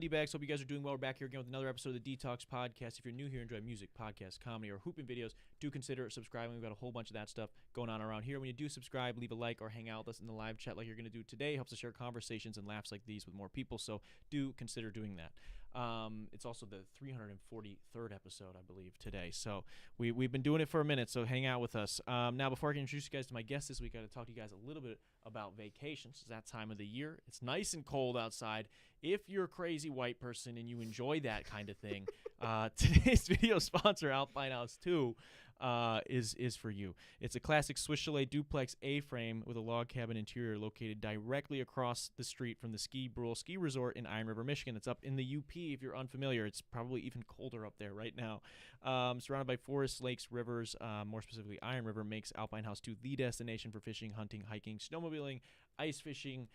D-bags, hope you guys are doing well. We're back here again with another episode of the Detox Podcast. If you're new here, enjoy music, podcasts, comedy, or hooping videos, do consider subscribing. We've got a whole bunch of that stuff going on around here. When you do subscribe, leave a like or hang out with us in the live chat like you're going to do today. It helps us share conversations and laughs like these with more people, so do consider doing that. It's also the 343rd episode, I believe, today. So we've been doing it for a minute, so hang out with us. Now, before I can introduce you guys to my guest this week, I got to talk to you guys a little bit about vacations. It's that time of the year. It's nice and cold outside. If you're a crazy white person and you enjoy that kind of thing, today's video sponsor, Alpine House 2, is for you. It's a classic Swiss Chalet duplex A-frame with a log cabin interior located directly across the street from the Ski Brule Ski Resort in Iron River, Michigan. It's up in the UP if you're unfamiliar. It's probably even colder up there right now. Surrounded by forests, lakes, rivers, more specifically Iron River, makes Alpine House 2 the destination for fishing, hunting, hiking, snowmobiling, ice fishing,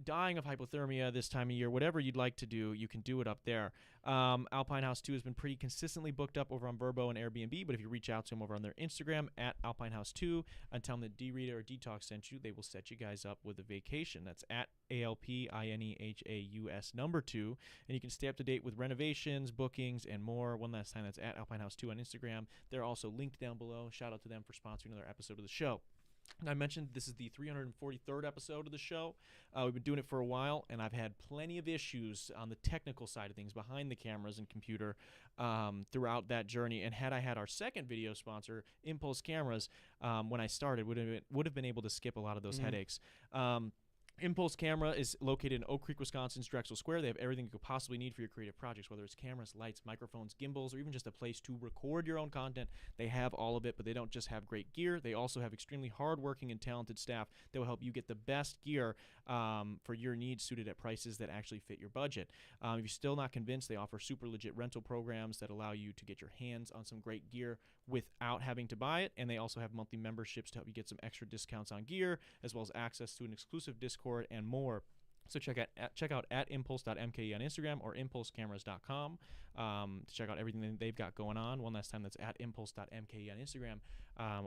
dying of hypothermia this time of year. Whatever you'd like to do, you can do it up there. Alpine House 2 has been pretty consistently booked up over on Vrbo and Airbnb, but if you reach out to them over on their Instagram at Alpine House 2 and tell them that Rita or Detox sent you, they will set you guys up with a vacation. That's at ALPINEHAUS number 2, and you can stay up to date with renovations, bookings, and more. One last time, that's at Alpine House 2 on Instagram. They're also linked down below. Shout out to them for sponsoring another episode of the show. And I mentioned this is the 343rd episode of the show. We've been doing it for a while, and I've had plenty of issues on the technical side of things behind the cameras and computer throughout that journey. And had I had our second video sponsor, Impulse Cameras, when I started, would have been able to skip a lot of those headaches. Impulse Camera is located in Oak Creek, Wisconsin's Drexel Square. They have everything you could possibly need for your creative projects, whether it's cameras, lights, microphones, gimbals, or even just a place to record your own content. They have all of it, but they don't just have great gear. They also have extremely hardworking and talented staff that will help you get the best gear for your needs, suited at prices that actually fit your budget. If you're still not convinced, they offer super legit rental programs that allow you to get your hands on some great gear without having to buy it, and they also have monthly memberships to help you get some extra discounts on gear, as well as access to an exclusive Discord and more. So check out at impulse.mke on Instagram or impulsecameras.com to check out everything that they've got going on. One last time, that's at impulse.mke on Instagram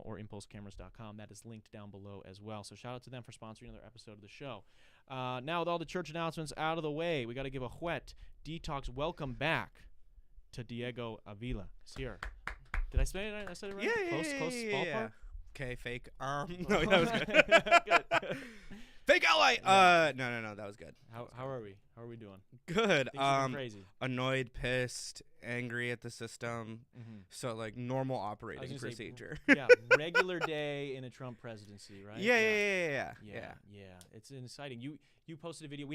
or impulsecameras.com. That is linked down below as well. So shout out to them for sponsoring another episode of the show. Now, with all the church announcements out of the way, we got to give a wet Detox welcome back to Diego Avila. He's here. Did I say it? I said it right? Yeah, Close ballpark? yeah. Okay, fake. No, that was good. Good. Fake ally. No, that was good. How are we? How are we doing? Good. Things are crazy. Annoyed, pissed, angry at the system. Mm-hmm. So like normal operating procedure. Yeah, regular day in a Trump presidency, right? Yeah. It's exciting. You posted a video.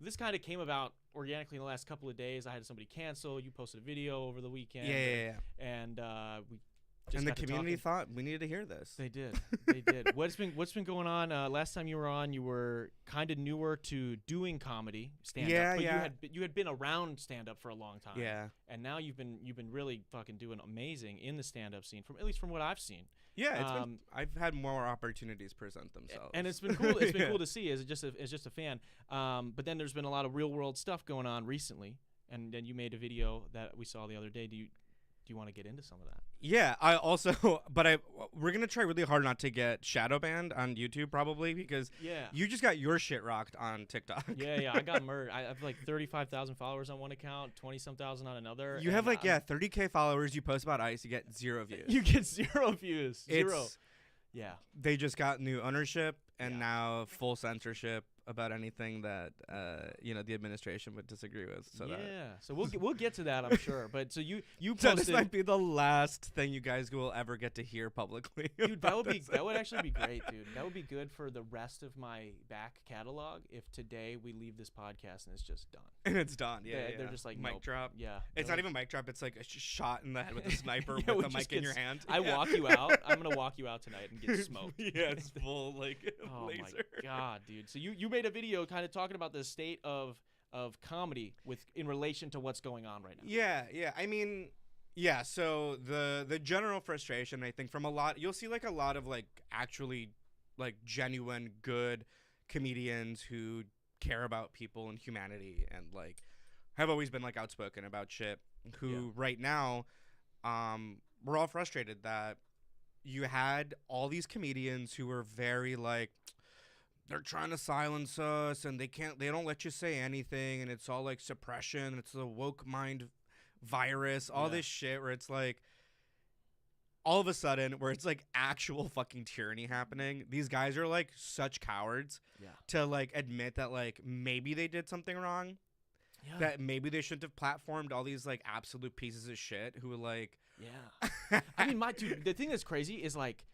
This kind of came about organically in the last couple of days. I had somebody cancel. You posted a video over the weekend. Yeah. And we just and the got to community talking. thought we needed to hear this. They did. They did. What's been going on? Last time you were on, you were kind of newer to doing comedy, stand up. But you had been around stand up for a long time. Yeah. And now you've been really fucking doing amazing in the stand up scene, at least from what I've seen. Yeah, I've had more opportunities present themselves, and it's been cool. It's been cool to see as just a fan. But then there's been a lot of real world stuff going on recently, and then you made a video that we saw the other day. Do you want to get into some of that? Yeah, I also, we're gonna try really hard not to get shadow banned on YouTube probably because you just got your shit rocked on TikTok. Yeah, I got murdered. I have like 35,000 followers on one account, 20-some thousand on another. You have 30K followers. You post about ice, you get 0 views. You get 0 views. Zero. Yeah. They just got new ownership and now full censorship about anything that the administration would disagree with. So we'll get to that, I'm sure. But so you posted. So this might be the last thing you guys will ever get to hear publicly. Dude, that would actually be great, dude. That would be good for the rest of my back catalog if today we leave this podcast and it's just done. And it's done. Yeah. They're just like mic drop. Yeah. It's not even mic drop. It's like a shot in the head with a sniper with the mic in your hand. I walk you out. I'm gonna walk you out tonight and get smoked. Yeah, it's full laser. Oh my god, dude. So you made a video kind of talking about the state of comedy in relation to what's going on right now. Yeah. I mean, yeah. So the general frustration, I think, from you'll see like a lot of like actually like genuine good comedians who care about people and humanity and like have always been like outspoken about shit. Who right now, we're all frustrated that you had all these comedians who were very like they're trying to silence us, and they don't let you say anything, and it's all like suppression. It's the woke mind virus, all this shit where it's like, all of a sudden, where it's like actual fucking tyranny happening. These guys are like such cowards to like admit that like maybe they did something wrong. Yeah. That maybe they shouldn't have platformed all these like absolute pieces of shit who like. Yeah. I mean, dude, the thing that's crazy is like,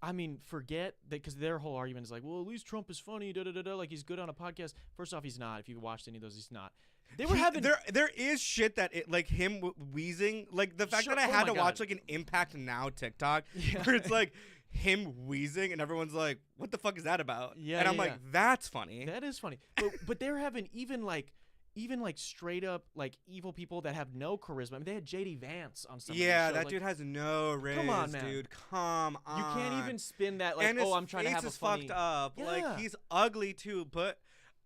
I mean, forget that, because their whole argument is like, well, at least Trump is funny, like he's good on a podcast. First off, he's not. If you've watched any of those, he's not. They were having there is shit that it, like him wheezing, like the fact that I had to watch like an Impact Now TikTok where it's like him wheezing and everyone's like, what the fuck is that about? Yeah, and I'm like, that's funny. That is funny. But they're having even like straight up like evil people that have no charisma. I mean, they had JD Vance on some. Yeah, that dude has no riz. Come on, man. Dude. Come on. You can't even spin that like, and I'm trying to have a funny. His face is fucked up. Yeah. Like he's ugly too, but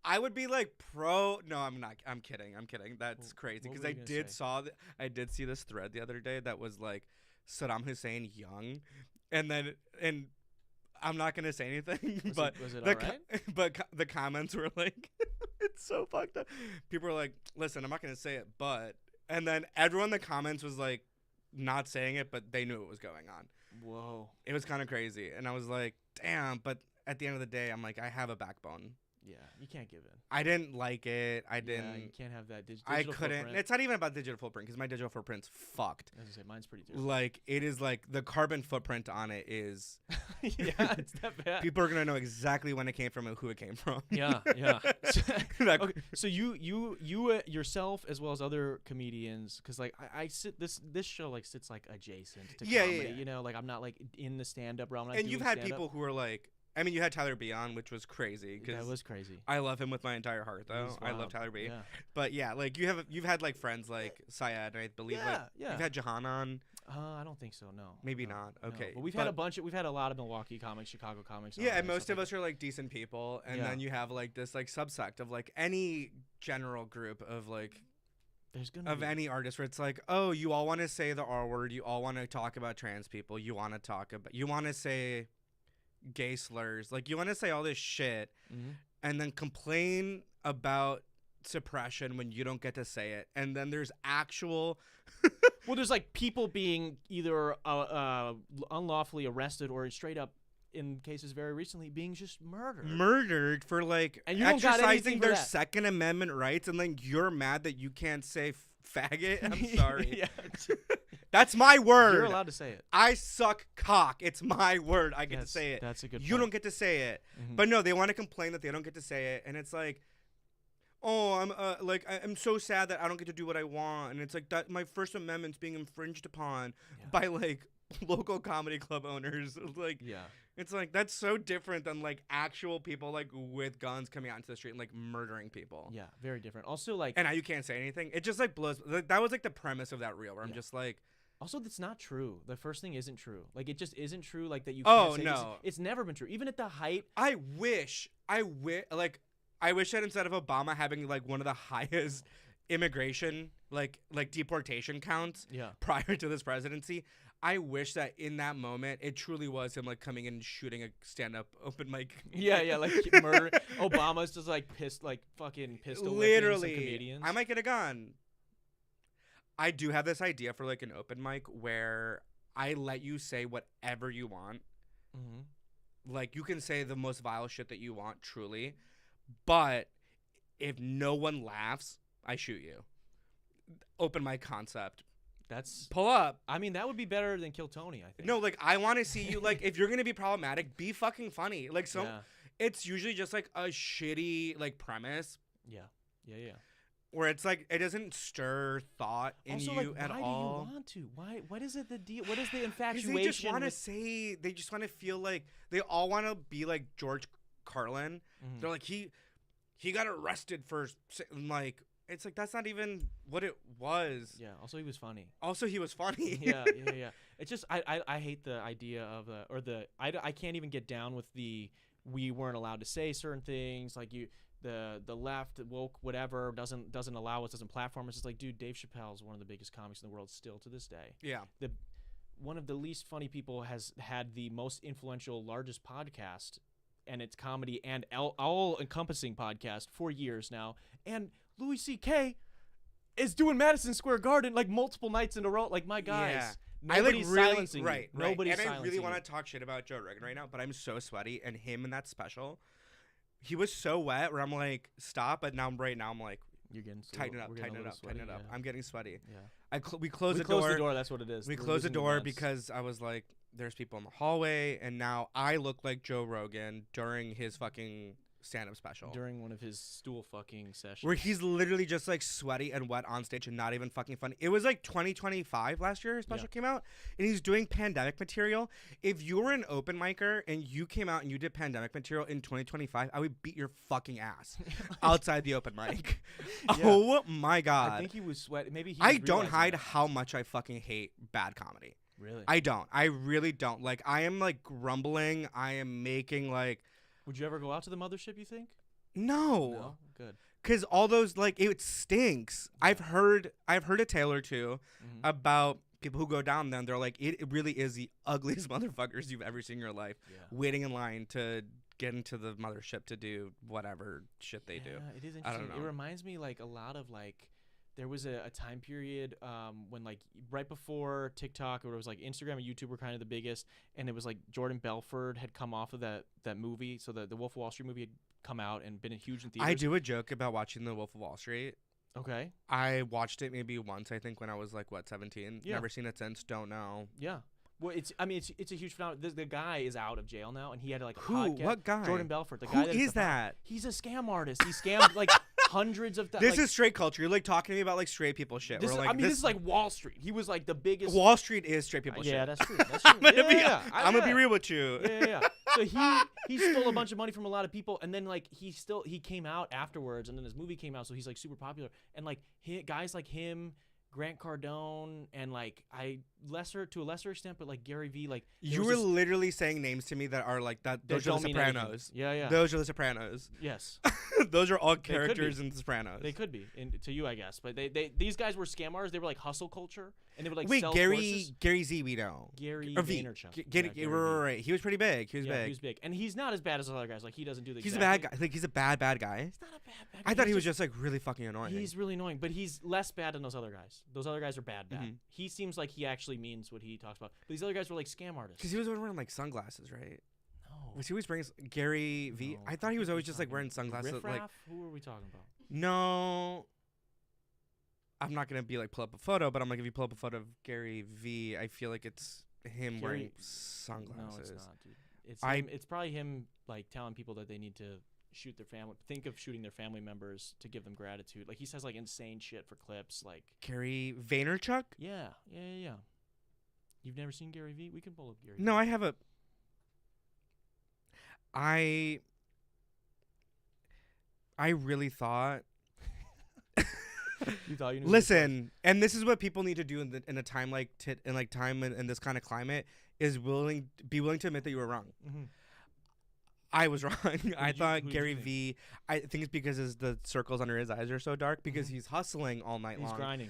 I would be like pro. No, I'm not. I'm kidding. That's crazy because I did see this thread the other day that was like Saddam Hussein young, and I'm not gonna say anything, was it all right? But the comments were like, it's so fucked up. People were like, listen, I'm not gonna say it, but, and then everyone in the comments was like, not saying it, but they knew what was going on. Whoa, it was kind of crazy, and I was like, damn. But at the end of the day, I'm like, I have a backbone. Yeah, you can't give in. I didn't like it. I didn't. Yeah, you can't have that digital I couldn't. Footprint. It's not even about digital footprint because my digital footprint's fucked. As I say, mine's pretty terrible. Like, it is like the carbon footprint on it is. Yeah, it's that bad. People are going to know exactly when it came from and who it came from. Yeah. Okay, so you yourself as well as other comedians, because like I sit this show like sits like adjacent to comedy. You know, like I'm not like in the stand-up realm. And you've had people who are like, I mean, you had Tyler B on, which was crazy. That was crazy. I love him with my entire heart, though. I love Tyler B. Yeah. But yeah, like you've had like friends like Syed, I believe. You've had Jahan on. I don't think so. No. Maybe not. Okay. No. But we've had a lot of Milwaukee comics, Chicago comics. Yeah, and most of us are like decent people, and then you have like this like subsect of like any general group of like. There's gonna be any artist where it's like, oh, you all want to say the R word, you all want to talk about trans people, you want to say gay slurs, like you want to say all this shit, and then complain about suppression when you don't get to say it. And then there's actual well, there's like people being either unlawfully arrested or straight up, in cases very recently, being just murdered for like exercising their Second Amendment rights, and then you're mad that you can't say faggot. I'm sorry. That's my word. You're allowed to say it. I suck cock. It's my word. I get to say it. That's a good point. You don't get to say it. But no, they want to complain that they don't get to say it, and it's like, oh, I'm so sad that I don't get to do what I want, and it's like that my First Amendment's being infringed upon by like local comedy club owners. Like, it's like that's so different than like actual people like with guns coming out into the street and like murdering people. Yeah, very different. Also, like, and now you can't say anything. It just like blows. Like, that was like the premise of that reel where I'm just like. Also, that's not true. The first thing isn't true. Like, it just isn't true. Like that you. Can't say no, it's never been true. Even at the height. I wish that instead of Obama having like one of the highest immigration like deportation counts prior to this presidency, I wish that in that moment it truly was him like coming in and shooting a stand-up open mic. Like murder. Obama's just like fucking pistol literally some comedians. I might get a gun. I do have this idea for like an open mic where I let you say whatever you want. Like you can say the most vile shit that you want, truly, but if no one laughs, I shoot you. Open mic concept. That's pull up. I mean, that would be better than Kill Tony, I think. No, like I want to see you like if you're gonna be problematic, be fucking funny. Like it's usually just like a shitty like premise. Yeah. Where it's like it doesn't stir thought in also, you at all. Why do you want to? Why? What is it? The deal? What is the infatuation? They just want to say. They just want to feel like they all want to be like George Carlin. They're like he got arrested for like. It's like that's not even what it was. Yeah. Also, he was funny. Yeah. It's just I hate the idea of I can't even get down with the we weren't allowed to say certain things like the left woke whatever doesn't allow us, doesn't platform us. It's like, dude, Dave Chappelle is one of the biggest comics in the world still to this day. Yeah. One of the least funny people has had the most influential, largest podcast and it's comedy and all-encompassing podcast for years now. And Louis C.K. is doing Madison Square Garden like multiple nights in a row. Like, my guys. Yeah. Nobody's silencing you. Right. Nobody's and silencing I really you. want to talk shit about Joe Rogan right now, but I'm so sweaty. And him in that special, he was so wet where I'm like, stop. But now, right now, I'm like, You're getting tighten it up. Yeah. I'm getting sweaty. Yeah. We closed We the closed door. the door. That's what it is. We We're closed the losing door vibes. because I was like, there's people in the hallway. And now I look like Joe Rogan during his fucking stand-up special. During one of his stool fucking sessions. Where he's literally just like sweaty and wet on stage and not even fucking funny. It was like 2025 last year his special came out, and he's doing pandemic material. If you were an open micer and you came out and you did pandemic material in 2025, I would beat your fucking ass outside the open mic. Yeah. Oh my God. I think he was sweating. Maybe he I was don't realizing hide that. how much I fucking hate bad comedy. Really? I don't. I really don't. Like, I am like grumbling. I am making like, Would you ever go out to the mothership, you think? no. Good. Because all those, like, it stinks. I've heard a tale or two Mhm. about people who go down there and they're like, it really is the ugliest motherfuckers you've ever seen in your life, Yeah. waiting in line to get into the mothership to do whatever shit they do. It is I don't interesting. It know. reminds me like a lot of like there was a time period when like right before TikTok, where it was like Instagram and YouTube were kind of the biggest, and it was like Jordan Belfort had come off of that movie, so the Wolf of Wall Street movie had come out and been huge in theaters. I do a joke about watching The Wolf of Wall Street. Okay. I watched it maybe once, I think, when I was like, 17? Yeah. Never seen it since, don't know. Yeah. Well, it's a huge phenomenon. The guy is out of jail now, and he had like a Who? podcast. What guy? Jordan Belfort. The Who guy is that? He's a scam artist. He scammed like hundreds of. This is straight culture. You're like talking to me about like straight people shit. This We're is, like, this is like Wall Street. He was like the biggest. Wall Street is straight people shit. Yeah, that's true. That's true. I'm gonna be real with you. Yeah. So he stole a bunch of money from a lot of people, and then like he came out afterwards, and then his movie came out, so he's like super popular. And like guys like him, Grant Cardone, and like to a lesser extent, but like Gary Vee, like You were literally saying names to me that are like that. Those are the don't mean anything. Sopranos. Yeah. Those are the Sopranos. Yes. Those are all could be. characters in the Sopranos. They could be to you, I guess, but these guys were scammers. They were like hustle culture, and they would like Wait, sell Gary courses. Z, we know. Gary Or V. Vaynerchuk. Gary Vee. right. He was pretty big. He was big. He was big, and he's not as bad as other guys. Like he doesn't do the. He's a exact bad thing. guy. Like he's a bad guy. He's not a bad guy. I thought he was just like really fucking annoying. He's really annoying, but he's less bad than those other guys. Those other guys are bad. Mhm. He seems like he actually means what he talks about. But these other guys were like scam artists. Because he was always wearing like sunglasses, right? No. Was he always wearing Gary V? No, I thought he was think always we're just like talking wearing sunglasses. Riff Like Raff? Who are we talking about? no. I'm not gonna be like pull up a photo, but I'm like if you pull up a photo of Gary V, I feel like it's him wearing Gary- sunglasses. No, it's not, dude. I- It's probably him like telling people that they need to shoot their family. Think of shooting their family members to give them gratitude. Like he says like insane shit for clips. Like Gary Vaynerchuk? yeah. You've never seen Gary Vee? We can pull up Gary. No, Vee. I have a. I really thought. You thought you knew. Listen, and this is what people need to do in a time like in this kind of climate is be willing to admit that you were wrong. Mm-hmm. I was wrong. I thought who did Gary you think? V. I think it's because the circles under his eyes are so dark because he's hustling all night He's long. grinding.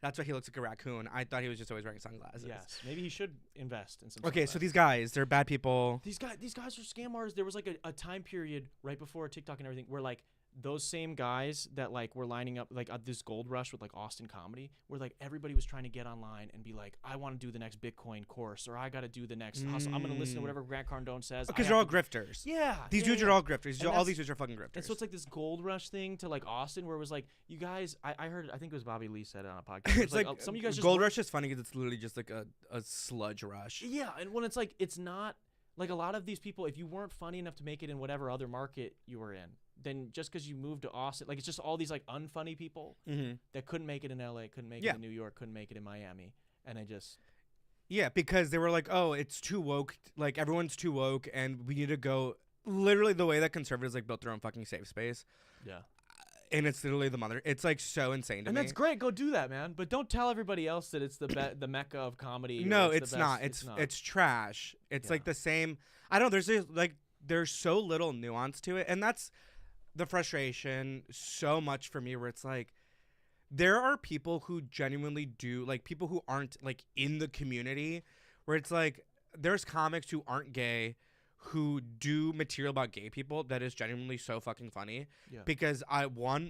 That's why he looks like a raccoon. I thought he was just always wearing sunglasses. Yes. Maybe he should invest in some. Okay, so sunglasses. these guys, they're bad people. These guys are scam artists. There was like a time period right before TikTok and everything where like those same guys that like were lining up like this gold rush with like Austin comedy, where like everybody was trying to get online and be like, I want to do the next Bitcoin course, or I got to do the next hustle. I'm gonna listen to whatever Grant Cardone says. Because I they're all have to- grifters. Yeah. These yeah, dudes yeah. are all grifters. And All that's- these dudes are fucking grifters. And so it's like this gold rush thing to like Austin, where it was like, you guys, I heard, I think it was Bobby Lee said it on a podcast. It it's was like some of you guys just Gold work- Rush is funny because it's literally just like a sludge rush. Yeah, and when it's like it's not like a lot of these people, if you weren't funny enough to make it in whatever other market you were in, then just because you moved to Austin, like it's just all these like unfunny people Mm-hmm. that couldn't make it in LA, couldn't make Yeah. it in New York, couldn't make it in Miami, and I just Yeah, because they were like, oh, it's too woke. Like everyone's too woke, and we need to go. Literally, the way that conservatives like built their own fucking safe space, yeah. and it's literally the mother. It's like so insane to And me. that's great. Go do that, man. But don't tell everybody else that it's the mecca of comedy. or No, the it's best. not. It's trash. It's like the same. I don't know. There's so little nuance to it, and that's the frustration so much for me. Where it's like, there are people who genuinely do like people who aren't like in the community. Where it's like there's comics who aren't gay, who do material about gay people that is genuinely so fucking funny. Yeah. Because I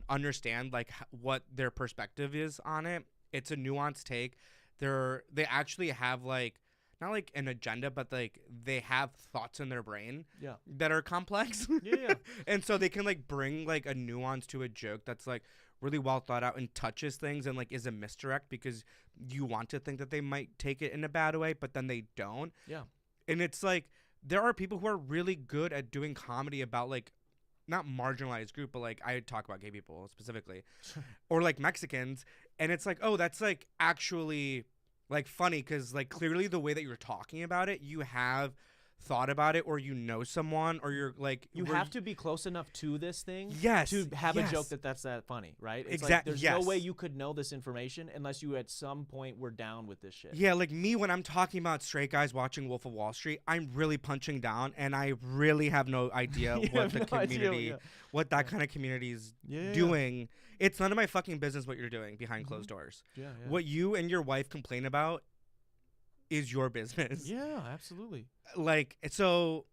understand like what their perspective is on it. It's a nuanced take. They actually have like not like an agenda, but like they have thoughts in their brain that are complex. Yeah. And so they can like bring like a nuance to a joke that's like really well thought out and touches things and like is a misdirect because you want to think that they might take it in a bad way, but then they don't. Yeah. And it's like there are people who are really good at doing comedy about like not marginalized group, but like I talk about gay people specifically or like Mexicans. And it's like, oh, that's like actually like funny because like clearly the way that you're talking about it, you have thought about it or you know someone or you're like you have to be close enough to this thing to have a joke that's that funny, right? It's exactly. Like, there's no way you could know this information unless you at some point were down with this shit. Yeah, like me when I'm talking about straight guys watching Wolf of Wall Street, I'm really punching down and I really have no idea what the community what that kind of community is doing. It's none of my fucking business what you're doing behind closed doors. Yeah. What you and your wife complain about is your business. Yeah, absolutely. Like, so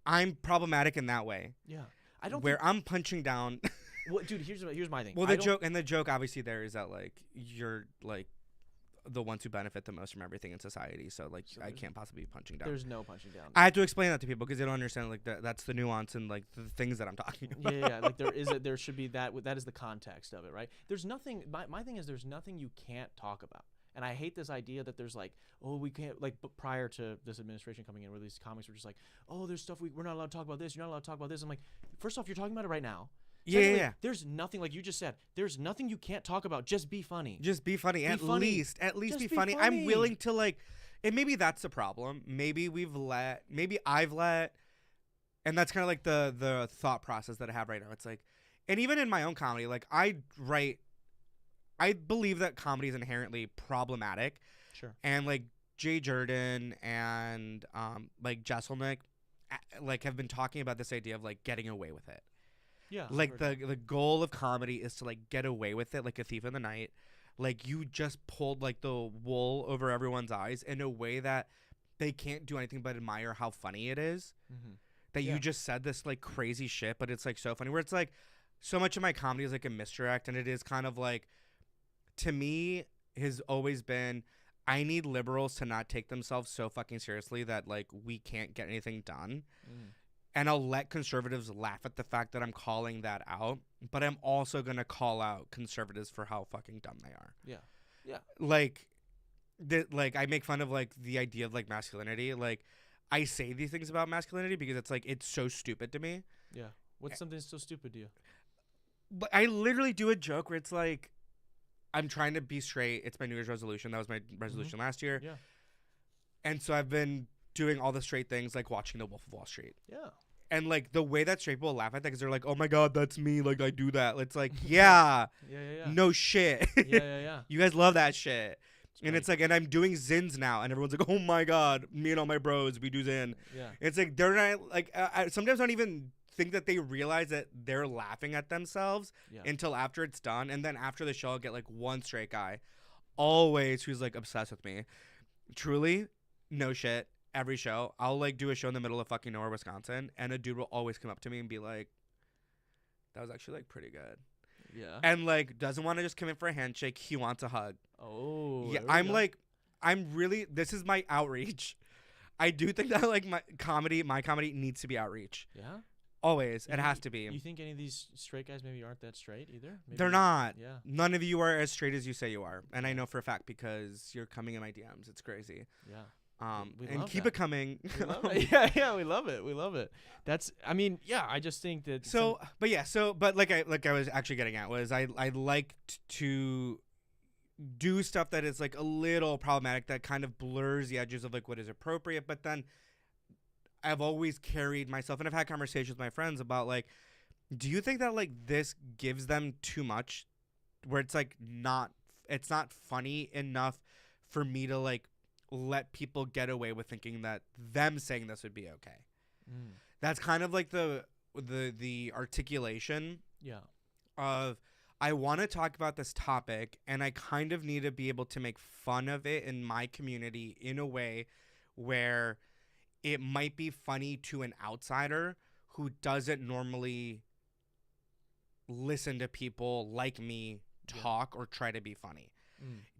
I'm problematic in that way. Yeah. I don't where I'm punching down. Well, dude, here's my thing. Well, the joke obviously there is that like you're like the ones who benefit the most from everything in society. So like I can't possibly be punching down. There's no punching down. I have to explain that to people because they don't understand like that's the nuance and like the things that I'm talking about. Yeah. Like there should be that is the context of it, right? There's nothing. My thing is there's nothing you can't talk about. And I hate this idea that there's like, oh, we can't, like, but prior to this administration coming in where these comics were just like, oh, there's stuff we're not allowed to talk about this. You're not allowed to talk about this. I'm like, first off, you're talking about it right now. Secondly, Yeah. There's nothing, like you just said, there's nothing you can't talk about. Just be funny. Just be funny. At least Just be funny. I'm willing to like, and maybe that's the problem. Maybe I've let, and that's kind of like the thought process that I have right now. It's like, and even in my own comedy, like I believe that comedy is inherently problematic. Sure. And like Jay Jordan and like Jesselnick like have been talking about this idea of like getting away with it. Yeah. Like the goal of comedy is to like get away with it like a thief in the night. Like you just pulled like the wool over everyone's eyes in a way that they can't do anything but admire how funny it is. Mm-hmm. That you just said this like crazy shit, but it's like so funny. Where it's like so much of my comedy is like a misdirect, and it is kind of like, to me, has always been, I need liberals to not take themselves so fucking seriously that like we can't get anything done. And I'll let conservatives laugh at the fact that I'm calling that out, but I'm also going to call out conservatives for how fucking dumb they are. Yeah. Like I make fun of like the idea of like masculinity. Like I say these things about masculinity because it's like, it's so stupid to me. Yeah. What's something so stupid to you? But I literally do a joke where it's like, I'm trying to be straight. It's my New Year's resolution. That was my resolution last year. Yeah. And so I've been doing all the straight things, like watching The Wolf of Wall Street. Yeah. And like the way that straight people laugh at that, because they're like, "Oh my god, that's me! Like I do that." It's like, yeah, no shit. Yeah. You guys love that shit. And it's like, and I'm doing zins now, and everyone's like, "Oh my god, me and all my bros, we do zin." Yeah. It's like they're not like. I sometimes don't even think that they realize that they're laughing at themselves until after it's done, and then after the show, I'll get like one straight guy, always who's like obsessed with me. Truly, no shit. Every show, I'll like do a show in the middle of fucking nowhere, Wisconsin, and a dude will always come up to me and be like, "That was actually like pretty good." Yeah. And like doesn't want to just come in for a handshake. He wants a hug. Oh. Yeah. I'm really. This is my outreach. I do think that like my comedy needs to be outreach. Yeah. Always. It has to be. You think any of these straight guys maybe aren't that straight either? Maybe They're not. Yeah. None of you are as straight as you say you are, and I know for a fact because you're coming in my DMs. It's crazy. Yeah. We and keep it coming. We love it. Yeah, we love it. We love it. That's, I mean, yeah, I just think that. But like I was actually getting at was I like to do stuff that is like a little problematic, that kind of blurs the edges of like what is appropriate. But then I've always carried myself, and I've had conversations with my friends about like, do you think that like this gives them too much, where it's like it's not funny enough for me to like let people get away with thinking that them saying this would be okay. That's kind of like the articulation of, I want to talk about this topic and I kind of need to be able to make fun of it in my community in a way where it might be funny to an outsider who doesn't normally listen to people like me talk or try to be funny.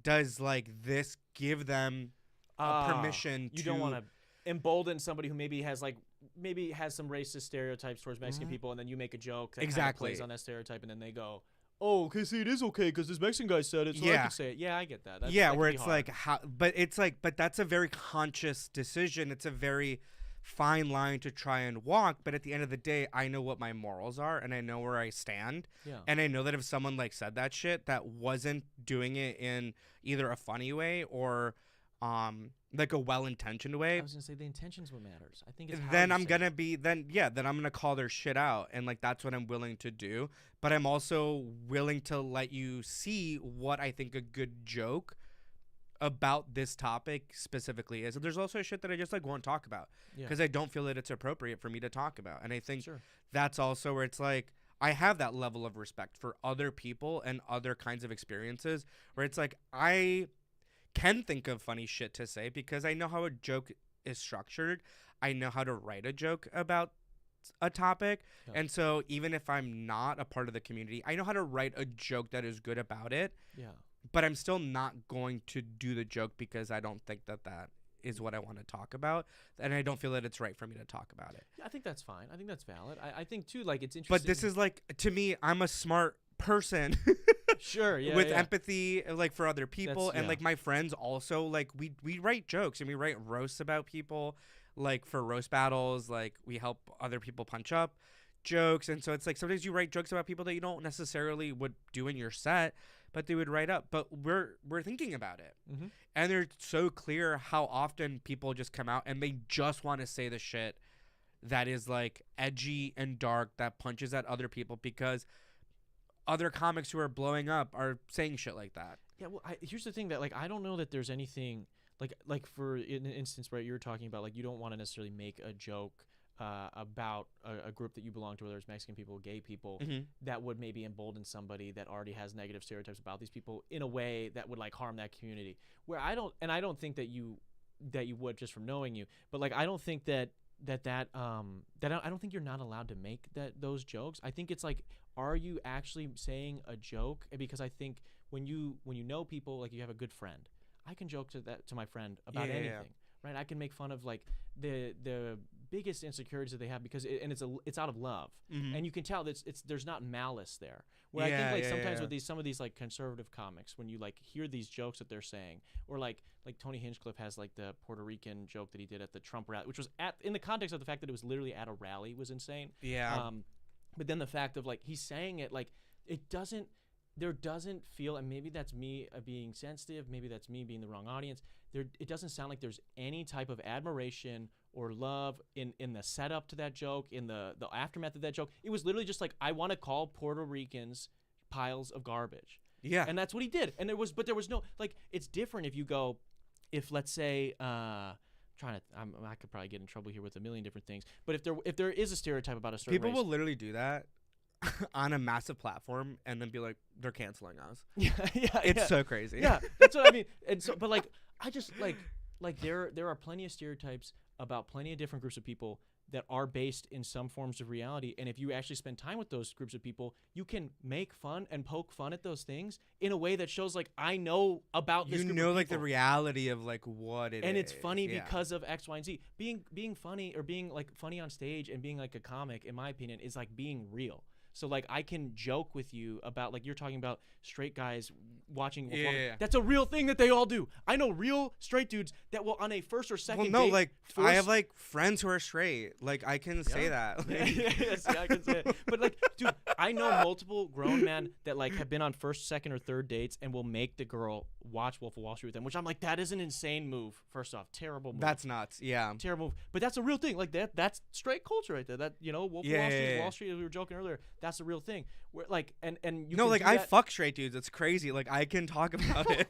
Does like this give them permission you to don't want to embolden somebody who maybe has some racist stereotypes towards Mexican people, and then you make a joke that kind of plays on that stereotype, and then they go, oh, okay, see, it is okay because this Mexican guy said it, so I can say it. Yeah, I get that. That where it's like but that's a very conscious decision. It's a very fine line to try and walk, but at the end of the day, I know what my morals are and I know where I stand. Yeah. And I know that if someone like said that shit that wasn't doing it in either a funny way or like a well-intentioned way, I was gonna say the intention's what matters. I think it's how then you I'm say gonna it. be then I'm gonna call their shit out, and like that's what I'm willing to do. But I'm also willing to let you see what I think a good joke about this topic specifically is. And there's also shit that I just like won't talk about because I don't feel that it's appropriate for me to talk about. And I think that's also where it's like I have that level of respect for other people and other kinds of experiences where it's like I can think of funny shit to say because I know how a joke is structured. I know how to write a joke about a topic. And so even if I'm not a part of the community, I know how to write a joke that is good about it. Yeah. But I'm still not going to do the joke because I don't think that is what I want to talk about. And I don't feel that it's right for me to talk about it. Yeah, I think that's fine. I think that's valid. I think too, like, it's interesting. But this is like, to me, I'm a smart person. With empathy, like, for other people. And like my friends also, like, we write jokes and we write roasts about people, like for roast battles. Like we help other people punch up jokes. And so it's like sometimes you write jokes about people that you don't necessarily would do in your set, but they would write up. But we're thinking about it. And they're so clear how often people just come out and they just want to say the shit that is like edgy and dark that punches at other people because other comics who are blowing up are saying shit like that. Yeah, well, here's the thing that, like, I don't know that there's anything like for in an instance, right, you were talking about, like, you don't want to necessarily make a joke about a group that you belong to, whether it's Mexican people, gay people, that would maybe embolden somebody that already has negative stereotypes about these people in a way that would like harm that community. Where I don't think that you would just from knowing you, but like I don't think that I don't think you're not allowed to make those jokes. I think it's like, are you actually saying a joke? Because I think when you know people, like you have a good friend, I can joke to my friend about anything. Right, I can make fun of like the biggest insecurities that they have because it's out of love, and you can tell that there's not malice there. Where I think like sometimes with some of these like conservative comics, when you like hear these jokes that they're saying, or like Tony Hinchcliffe has like the Puerto Rican joke that he did at the Trump rally, which was in the context of the fact that it was literally at a rally, was insane. Yeah. But then the fact of like he's saying it like there doesn't feel, and maybe that's me being sensitive, maybe that's me being the wrong audience. It doesn't sound like there's any type of admiration or love in the setup to that joke, in the aftermath of that joke. It was literally just like, I want to call Puerto Ricans piles of garbage. Yeah. And that's what he did. And there was no, like, it's different if you go, if let's say, I could probably get in trouble here with a million different things, but if there is a stereotype about a certain people race, will literally do that on a massive platform and then be like, they're canceling us. It's so crazy. Yeah, that's what I mean. And so, but like, I just like there are plenty of stereotypes about plenty of different groups of people that are based in some forms of reality. And if you actually spend time with those groups of people, you can make fun and poke fun at those things in a way that shows like, I know about this group of people. Like the reality of like what it is. And it's funny because of X, Y, and Z. Being funny, or being like funny on stage and being like a comic, in my opinion, is like being real. So like I can joke with you about, like, you're talking about straight guys watching. That's a real thing that they all do. I know real straight dudes that will on a first or second date. I have like friends who are straight. Like I can say that. Yes, I can say it. But like, dude, I know multiple grown men that like have been on first, second, or third dates and will make the girl watch Wolf of Wall Street with them, which I'm like, that is an insane move. First off, terrible move. That's nuts. Yeah, terrible move. But that's a real thing. Like that's straight culture right there. That, you know, Wolf of Wall Street, Wall Street, as we were joking earlier. That's a real thing. Where like and you no, like I fuck straight dudes. It's crazy. Like I can talk about it.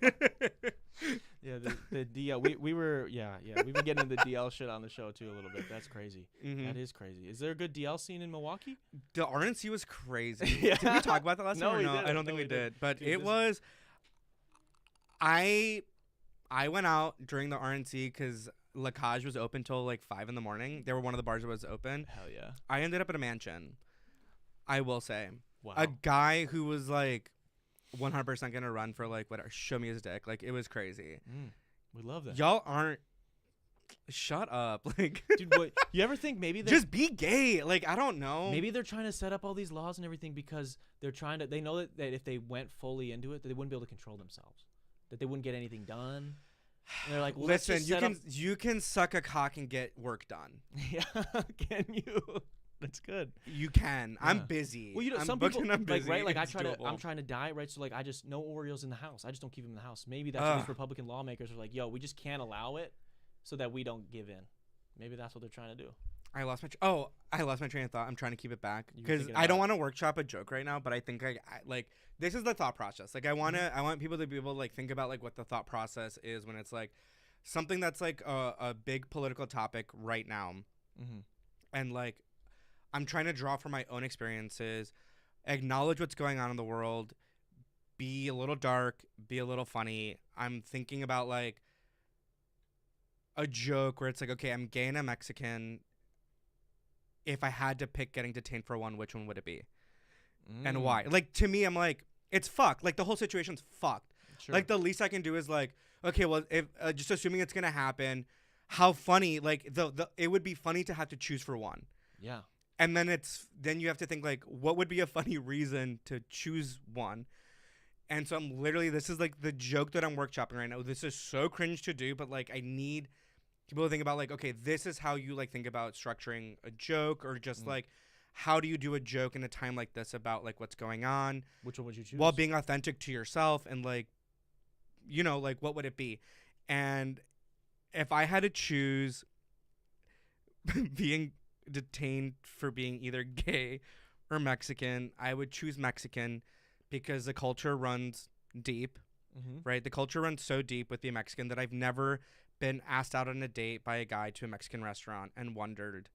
Yeah, the DL. We've been getting into the DL shit on the show too a little bit. That's crazy. That is crazy. Is there a good DL scene in Milwaukee? The RNC was crazy. Did we talk about that last time? No, I don't think we did. But it was. I went out during the RNC because La Cage was open till like 5 in the morning. They were one of the bars that was open. Hell yeah. I ended up at a mansion. I will say. Wow. A guy who was like 100% gonna run for like whatever, show me his dick. Like it was crazy. We love that. Y'all aren't. Shut up, like. Dude, what, you ever think maybe just be gay? Like I don't know. Maybe they're trying to set up all these laws and everything because they're trying to. They know that if they went fully into it, that they wouldn't be able to control themselves. That they wouldn't get anything done. And they're like, well, listen, you can suck a cock and get work done. Yeah, can you? That's good. You can. Yeah. I'm busy. Well, you know, I'm some booked people and I'm busy. Like, right? Like doable. I'm trying to die, right? So like, I just no Oreos in the house. I just don't keep them in the house. Maybe that's what these Republican lawmakers are like. Yo, we just can't allow it, so that we don't give in. Maybe that's what they're trying to do. I lost my train of thought. I'm trying to keep it back because I don't want to workshop a joke right now. But I think like this is the thought process. Like I want people to be able to like think about like what the thought process is when it's like something that's like a big political topic right now, and like I'm trying to draw from my own experiences, acknowledge what's going on in the world, be a little dark, be a little funny. I'm thinking about like a joke where it's like, okay, I'm gay and I'm Mexican. If I had to pick getting detained for one, which one would it be? And why? Like, to me, I'm like, it's fucked. Like, the whole situation's fucked. Sure. Like, the least I can do is like, okay, well, if just assuming it's going to happen, how funny, like, it would be funny to have to choose for one. Yeah. And then you have to think, like, what would be a funny reason to choose one? And so this is like the joke that I'm workshopping right now. This is so cringe to do, but like I need people to think about like, okay, this is how you like think about structuring a joke, or just like, how do you do a joke in a time like this about like what's going on? Which one would you choose? While being authentic to yourself and like, you know, like what would it be? And if I had to choose being detained for being either gay or Mexican, I would choose Mexican. Because the culture runs deep, right? The culture runs so deep with the Mexican that I've never been asked out on a date by a guy to a Mexican restaurant and wondered,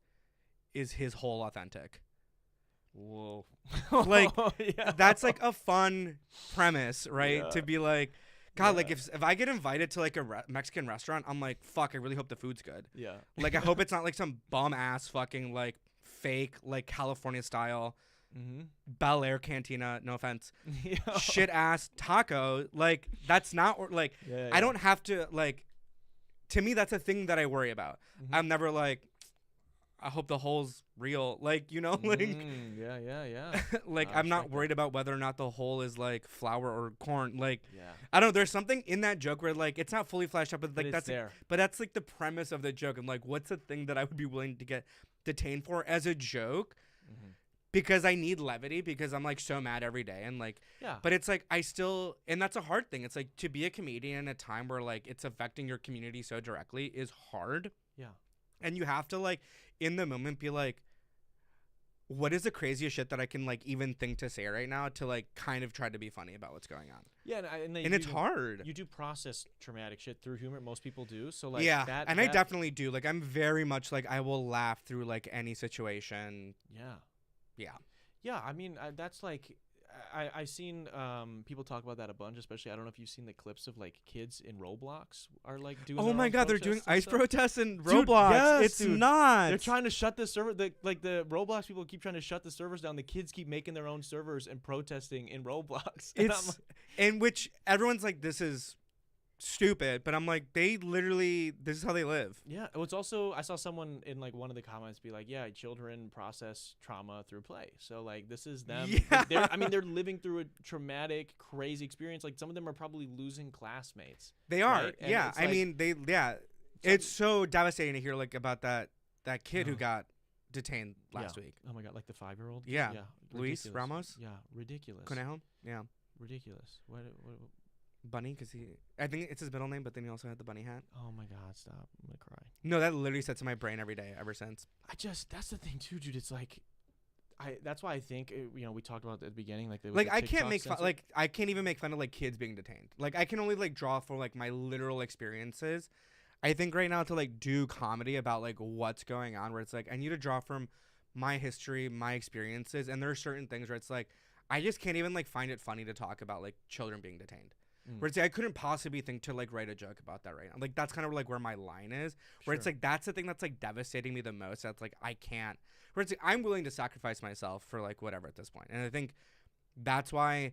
is his hole authentic? Whoa. Like, that's like a fun premise, right? Yeah. To be like, God, like if I get invited to like a Mexican restaurant, I'm like, fuck, I really hope the food's good. Yeah. Like, I hope it's not like some bum ass fucking like fake, like California style. Bel Air Cantina, no offense, shit ass taco. Like that's not like I don't have to like. To me, that's a thing that I worry about. I'm never like, I hope the hole's real. Like you know, like yeah. Like I'm not worried about whether or not the hole is like flour or corn. Like yeah. I don't know. There's something in that joke where like it's not fully fleshed out, but like that's there. But that's like the premise of the joke. And like, what's the thing that I would be willing to get detained for as a joke? Because I need levity, because I'm like so mad every day, and like but it's like I still, and that's a hard thing. It's like to be a comedian in a time where like it's affecting your community so directly is hard. Yeah. And you have to like in the moment be like, what is the craziest shit that I can like even think to say right now to like kind of try to be funny about what's going on? Yeah, and it's hard. You do process traumatic shit through humor. Most people do. So like and I definitely do. Like I'm very much like I will laugh through like any situation. Yeah, I mean, that's like, I've seen people talk about that a bunch, especially, I don't know if you've seen the clips of, like, kids in Roblox are, like, doing Oh my God, they're doing ice stuff. Protests in Roblox. Yes, it's not. They're trying to shut the server. The Roblox people keep trying to shut the servers down. The kids keep making their own servers and protesting in Roblox. It's, in which everyone's like, this is stupid, but I'm like, they literally, this is how they live. Yeah. It's also, I saw someone in like one of the comments be like, yeah, children process trauma through play. So like this is them. Yeah. Like, they're living through a traumatic, crazy experience. Like some of them are probably losing classmates. They are. Right? Yeah. I mean, it's so devastating to hear like about that kid who got detained last week. Oh my God. Like the 5-year-old. Yeah. Luis Ramos. Yeah. Ridiculous. Conejo. Yeah. Ridiculous. What Bunny, because I think it's his middle name, but then he also had the bunny hat. Oh my God, stop. I'm gonna cry. No, that literally sits in my brain every day ever since. That's the thing too, dude. It's like, that's why I think, we talked about at the beginning, like, I can't make fun, like, I can't even make fun of like kids being detained. Like, I can only like draw for like my literal experiences. I think right now to like do comedy about like what's going on, where it's like, I need to draw from my history, my experiences. And there are certain things where it's like, I just can't even like find it funny to talk about like children being detained. Where it's like, I couldn't possibly think to like write a joke about that right now. Like that's kind of like where my line is. Where it's like that's the thing that's like devastating me the most. That's like I can't. Where it's like I'm willing to sacrifice myself for like whatever at this point. And I think that's why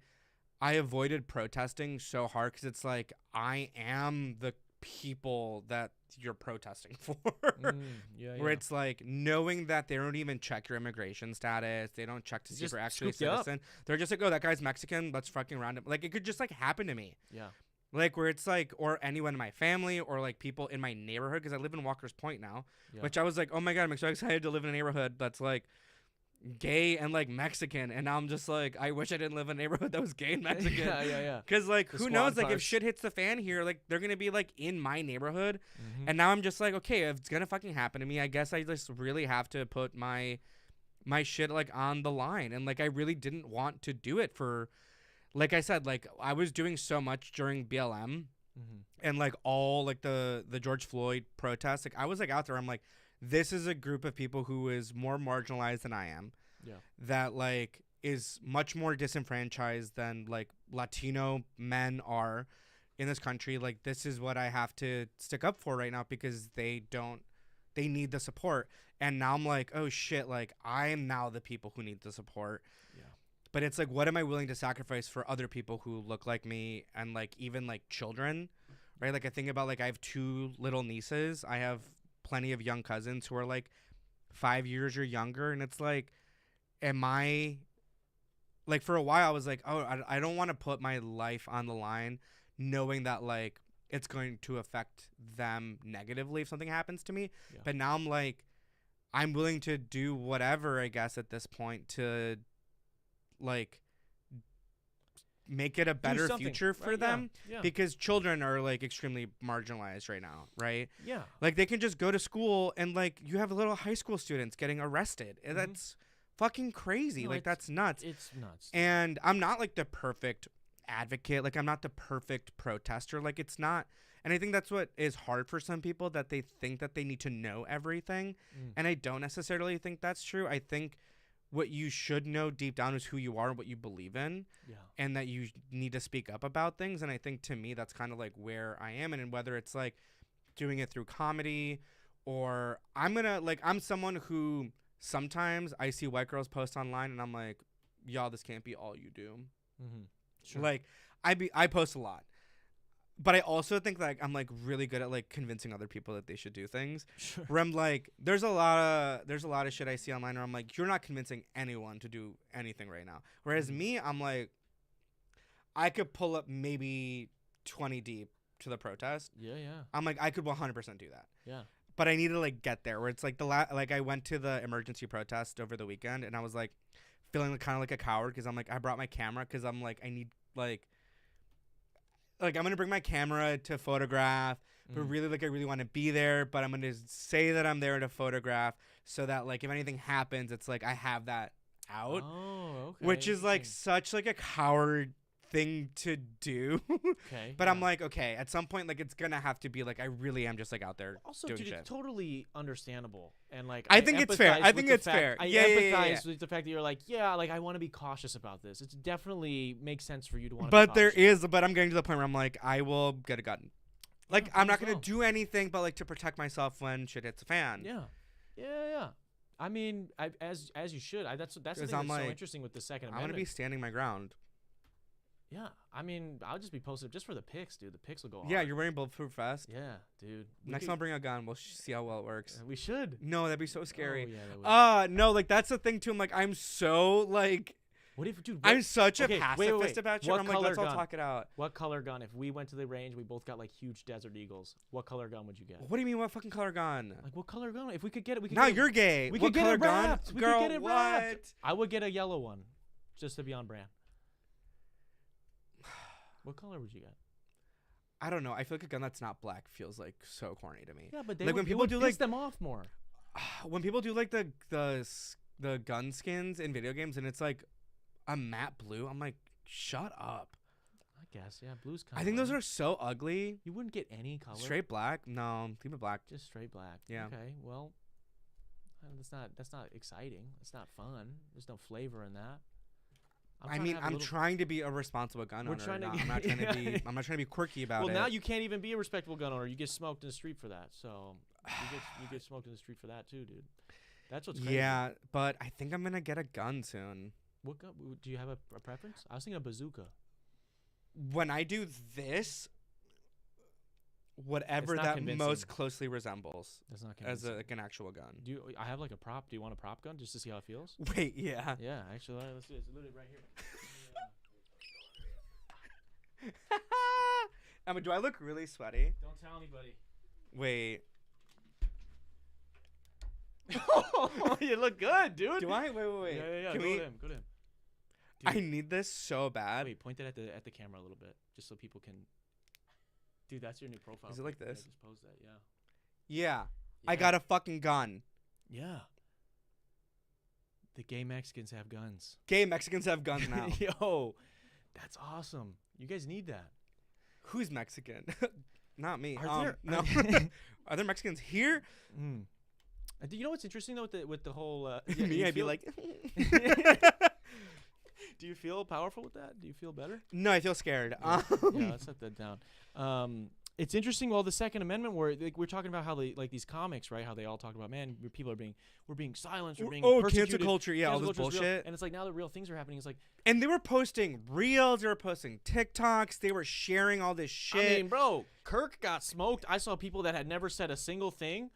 I avoided protesting so hard, because it's like I am the people that you're protesting for. Where it's like knowing that they don't even check your immigration status, they don't check to see if you're actually a citizen. They're just like, oh, that guy's Mexican, let's fucking round him. Like it could just like happen to me. Like where it's like, or anyone in my family or like people in my neighborhood, because I live in Walker's Point now, which I was like, oh my god, I'm so excited to live in a neighborhood that's like gay and like Mexican, and now I'm just like, I wish I didn't live in a neighborhood that was gay and Mexican. Because like who knows, like if shit hits the fan here, like they're gonna be like in my neighborhood, and now I'm just like, okay, if it's gonna fucking happen to me, I guess I just really have to put my shit like on the line. And like I really didn't want to do it for, like I said, like I was doing so much during BLM and like all like the George Floyd protests. Like I was like out there, I'm like, this is a group of people who is more marginalized than I am. That like is much more disenfranchised than like Latino men are in this country. Like this is what I have to stick up for right now, because they need the support. And now I'm like, oh shit, like I am now the people who need the support. But it's like, what am I willing to sacrifice for other people who look like me, and like even like children, right? Like I think about like I have 2 little nieces. I have plenty of young cousins who are like 5 years or younger, and it's like, am I like, for a while I was like, oh, I don't want to put my life on the line knowing that like it's going to affect them negatively if something happens to me. But now I'm like, I'm willing to do whatever, I guess, at this point to like make it a better future for them. Because children are like extremely marginalized right now, right? Like they can just go to school, and like you have little high school students getting arrested. And that's fucking crazy. Like that's nuts. It's nuts. And I'm not like the perfect advocate. Like I'm not the perfect protester. Like it's not. And I think that's what is hard for some people, that they think that they need to know everything. And I don't necessarily think that's true. I think what you should know deep down is who you are and what you believe in, and that you need to speak up about things. And I think to me, that's kind of like where I am. And whether it's like doing it through comedy, or I'm someone who sometimes I see white girls post online and I'm like, y'all, this can't be all you do. Like I post a lot. But I also think like I'm like really good at like convincing other people that they should do things. Where I'm like, there's a lot of shit I see online where I'm like, you're not convincing anyone to do anything right now. Whereas me, I'm like, I could pull up maybe 20 deep to the protest. I'm like, I could 100% do that. But I need to like get there. Where it's like like I went to the emergency protest over the weekend, and I was like feeling kind of like a coward, because I'm like, I brought my camera, because I'm like, I need like I'm gonna bring my camera to photograph, but really like I really want to be there, but I'm gonna say that I'm there to photograph, so that like if anything happens, it's like I have that out. Which is like such like a coward thing to do. But I'm like, okay, at some point like it's gonna have to be like I really am just like out there also doing dude, shit. It's totally understandable. And like I think it's fair. I empathize with the fact that you're like, like I want to be cautious about this. It's definitely makes sense for you to want to but I'm getting to the point where I'm like, I will get a gun. Like I'm not gonna do anything but like to protect myself when shit hits a fan. I mean, as you should. That's the thing that's so interesting with the Second Amendment. I'm gonna be standing my ground. I mean, I'll just be posted just for the pics, dude. The pics will go on. You're wearing bulletproof vest. Dude. Next time I'll bring a gun. We'll see how well it works. We should. No, that'd be so scary. That would. No, like that's the thing too. I'm like, I'm so like. What if, dude? I'm such a pacifist about shit. I'm like, let's all talk it out. What color gun? If we went to the range, we both got like huge Desert Eagles. What color gun would you get? What do you mean, what fucking color gun? Like what color gun? If we could get it, we could. Now you're gay. We could get it wrapped. We Girl, could get it wrapped. I would get a yellow one, just to be on brand. What color would you get? I don't know. I feel like a gun that's not black feels like so corny to me. Yeah, but they like when people do piss them off more. When people do like the gun skins in video games and it's like a matte blue, I'm like, shut up. I guess blue's kind of. I think those are so ugly. You wouldn't get any color. Straight black? No, keep it black. Just straight black. Yeah. Okay. Well, that's not exciting. It's not fun. There's no flavor in that. I'm trying to be a responsible gun owner. I'm not trying to be. I'm not trying to be quirky about it. Well, now you can't even be a respectable gun owner. You get smoked in the street for that. So you get smoked in the street for that too, dude. That's what's crazy. Yeah, but I think I'm gonna get a gun soon. What gun? Do you have a preference? I was thinking a bazooka. When I do this, whatever that most closely resembles that's not as like an actual gun. I have like a prop. Do you want a prop gun just to see how it feels? Wait, yeah. Yeah, actually, let's do it. It's literally right here. Emma, do I look really sweaty? Don't tell anybody. Wait. You look good, dude. Do I? Wait. Yeah. Go to him. Dude, I need this so bad. Wait, point it at the camera a little bit, just so people can. Dude, that's your new profile. Is it like this? Yeah, just pose that, Yeah. I got a fucking gun. Yeah. The gay Mexicans have guns. Gay Mexicans have guns now. Yo, that's awesome. You guys need that. Who's Mexican? Not me. Are No. Are there Mexicans here? You know what's interesting though with the whole me, I'd be like. Do you feel powerful with that? Do you feel better? No, I feel scared. Yeah, let's set that down. It's interesting. Well, the Second Amendment, where like, we're talking about how these comics, right? How they all talk about, man, people we're being silenced, we're being persecuted. Cancel culture, yeah, all this bullshit. And it's like now the real things are happening. It's like, and they were posting reels, they were posting TikToks, they were sharing all this shit. I mean, bro, Kirk got smoked. I saw people that had never said a single thing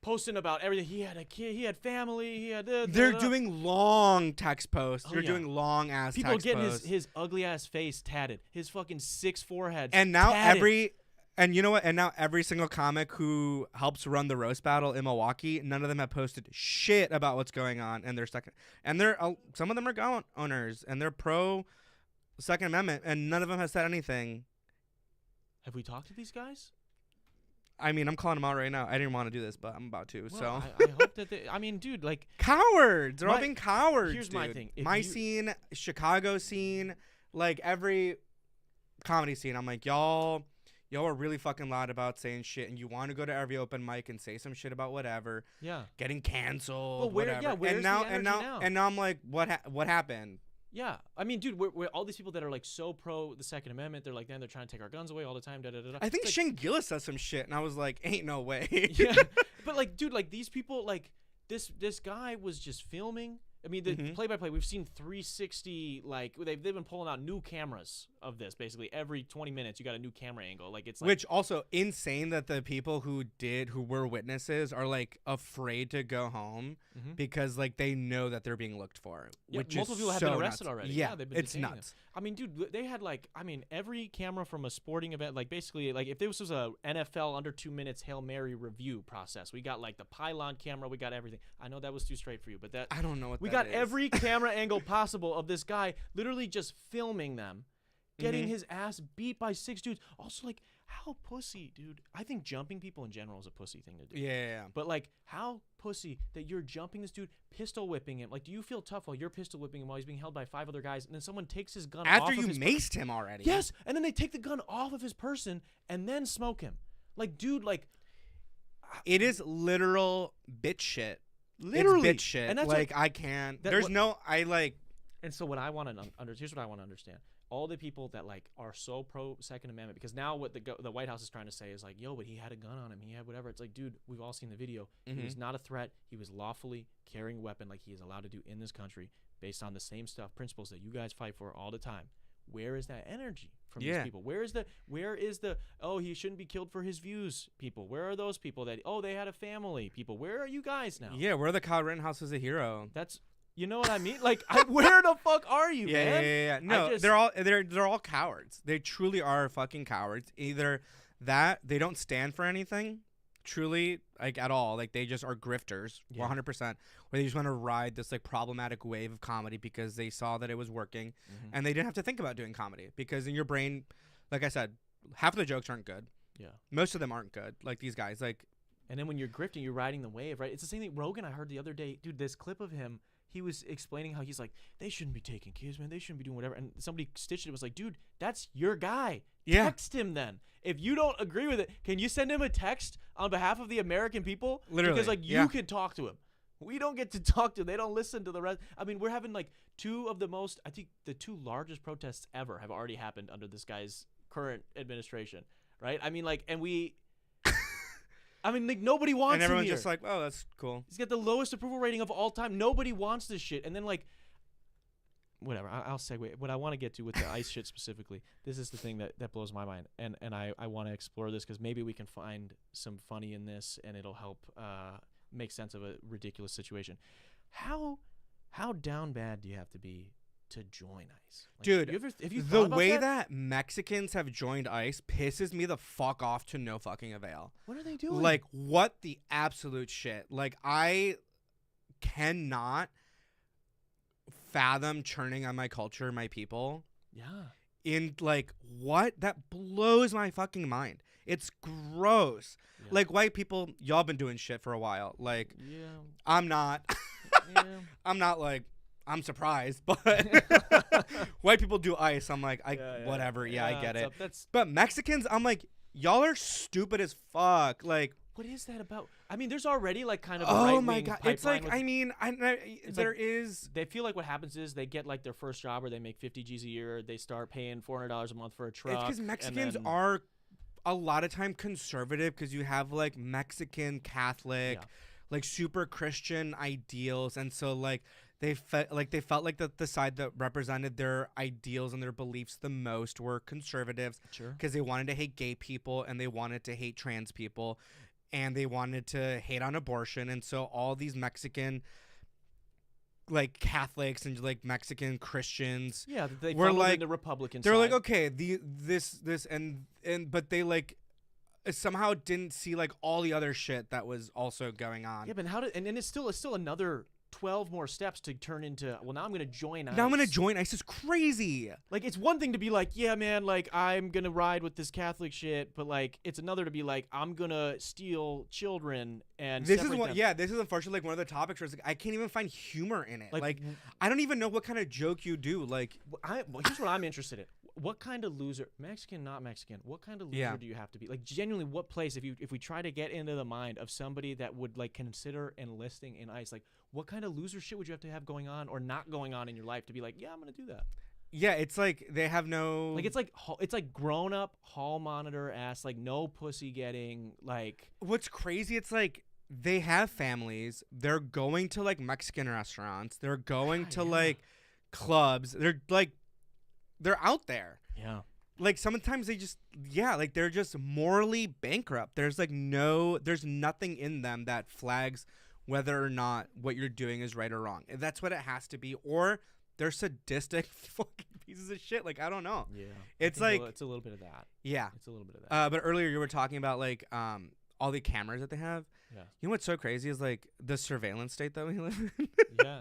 posting about everything. He had a kid, he had family, he had They're doing long text posts. They're doing long ass people text getting posts. his ugly ass face tatted, his fucking 6 foreheads. And now tatted. and you know what? And now every single comic who helps run the roast battle in Milwaukee, none of them have posted shit about what's going on, and they're stuck. And some of them are gun owners, and they're pro Second Amendment, and none of them has said anything. Have we talked to these guys? I mean, I'm calling them out right now. I didn't want to do this, but I'm about to. Well, so I hope that I mean, dude, like cowards. They're all being cowards. Here's dude. my thing. My scene, Chicago scene, like every comedy scene. I'm like, y'all are really fucking loud about saying shit, and you want to go to every open mic and say some shit about whatever. Yeah. Getting canceled. Well, where's and now, the energy now? And now I'm like, what happened? Yeah, I mean, dude, we're all these people that are like so pro the Second Amendment. They're like, then they're trying to take our guns away all the time. I think Shane Gillis says some shit, and I was like, ain't no way. Yeah, but like, dude, like these people, like this guy was just filming. I mean, the play-by-play, we've seen 360, like, they've been pulling out new cameras of this, basically. Every 20 minutes, you got a new camera angle. Like, it's like... Which also insane that the people who were witnesses are, like, afraid to go home because, like, they know that they're being looked for, which multiple is people have so been arrested nuts. already. Yeah, they've been it's detaining nuts. them. I mean, dude, they had, like, every camera from a sporting event, like, basically, like, if this was a NFL under 2 minutes Hail Mary review process, we got, like, the pylon camera, we got everything. I know that was too straight for you, but that... I don't know what we that got is. every camera angle possible of this guy literally just filming them, getting his ass beat by 6 dudes. Also, like, how pussy, dude. I think jumping people in general is a pussy thing to do. Yeah. But, like, how pussy that you're jumping this dude, pistol whipping him. Like, do you feel tough while you're pistol whipping him while he's being held by 5 other guys, and then someone takes his gun off After of you his maced him already. Yes, and then they take the gun off of his person and then smoke him. Like, dude, like... It is literal bitch shit. Literally. It's bitch shit. And that's like, I can't... And so what I want to here's what I want to understand. All the people that like are so pro Second Amendment, because now what the White House is trying to say is like, yo, but he had a gun on him, he had whatever. It's like, dude, we've all seen the video. He was not a threat. He was lawfully carrying a weapon like he is allowed to do in this country based on the same principles that you guys fight for all the time. Where is that energy from these people? Where is the oh, he shouldn't be killed for his views people? Where are those people that they had a family people? Where are you guys now? Yeah, where the Kyle Rittenhouse is a hero. That's you know what I mean? Like, where the fuck are you, man? Yeah. No, they're all cowards. They truly are fucking cowards. Either that they don't stand for anything, truly, like at all. Like they just are grifters, 100%. Or they just want to ride this like problematic wave of comedy because they saw that it was working, and they didn't have to think about doing comedy because in your brain, like I said, half of the jokes aren't good. Yeah, most of them aren't good. Like these guys, like. And then when you're grifting, you're riding the wave, right? It's the same thing. Rogan, I heard the other day, dude. This clip of him. He was explaining how he's like, they shouldn't be taking kids, man. They shouldn't be doing whatever. And somebody stitched it. Was like, dude, that's your guy. Yeah. Text him then. If you don't agree with it, can you send him a text on behalf of the American people? Literally. Because like you can talk to him. We don't get to talk to them. They don't listen to the rest. I mean, we're having like I think the two largest protests ever have already happened under this guy's current administration, right? I mean, like, and we, I mean, like, nobody wants And everyone's him here. just like, oh, that's cool. He's got the lowest approval rating of all time. Nobody wants this shit. And then, like, whatever. I'll segue. What I want to get to with the ICE shit specifically, this is the thing that blows my mind. And I want to explore this because maybe we can find some funny in this and it'll help make sense of a ridiculous situation. How down bad do you have to be to join ICE? Like, Dude, have you the thought about way that? that Mexicans have joined ICE pisses me the fuck off to no fucking avail. What are they doing? Like, what the absolute shit? Like, I cannot fathom churning on my culture, my people. Yeah. In, like, what? That blows my fucking mind. It's gross. Yeah. Like, white people, y'all been doing shit for a while. Like, Yeah. I'm not. Yeah. I'm not, like, I'm surprised, but white people do ICE. I'm like, whatever. Yeah, I get it. But Mexicans, I'm like, y'all are stupid as fuck. Like, what is that about? I mean, there's already like kind of a oh my right-wing god, pipeline it's like with, I mean, there is. They feel like what happens is they get like their first job or they make 50 G's a year. They start paying $400 a month for a truck. It's because Mexicans and then, are a lot of time conservative because you have like Mexican Catholic, like super Christian ideals, and so like they felt like the side that represented their ideals and their beliefs the most were conservatives. Sure. Because they wanted to hate gay people and they wanted to hate trans people and they wanted to hate on abortion, and so all these Mexican like Catholics and like Mexican Christians, yeah, they were funneled like into Republican they're side. like, okay, this and but they like somehow didn't see like all the other shit that was also going on. Yeah, but how did and then it's still another 12 more steps to turn into, well, now I'm going to join ICE. Now I'm going to join ICE. Is crazy. Like, it's one thing to be like, yeah, man, like, I'm going to ride with this Catholic shit, but, like, it's another to be like, I'm going to steal children and this is separate what, them. yeah, this is unfortunately like one of the topics where it's like, I can't even find humor in it. Like, Like I don't even know what kind of joke you do. Like, well, here's what I'm interested in. What kind of loser, Mexican, not Mexican, what kind of loser do you have to be? Like, genuinely, what place, if we try to get into the mind of somebody that would, like, consider enlisting in ICE, like, what kind of loser shit would you have going on or not going on in your life to be like, yeah, I'm going to do that? yeah, it's like they have no. Like, it's like grown up hall monitor ass, like, no pussy getting, like. What's crazy, it's like they have families. They're going to, like, Mexican restaurants. They're going to, like, clubs. They're, like, they're out there. Yeah. Like, sometimes they just, like, they're just morally bankrupt. There's, like, there's nothing in them that flags whether or not what you're doing is right or wrong. That's what it has to be. Or they're sadistic fucking pieces of shit. Like, I don't know. Yeah. It's like, it's a little bit of that. yeah. It's a little bit of that. But earlier you were talking about, like, all the cameras that they have. Yeah. You know what's so crazy is, like, the surveillance state that we live in. Yeah.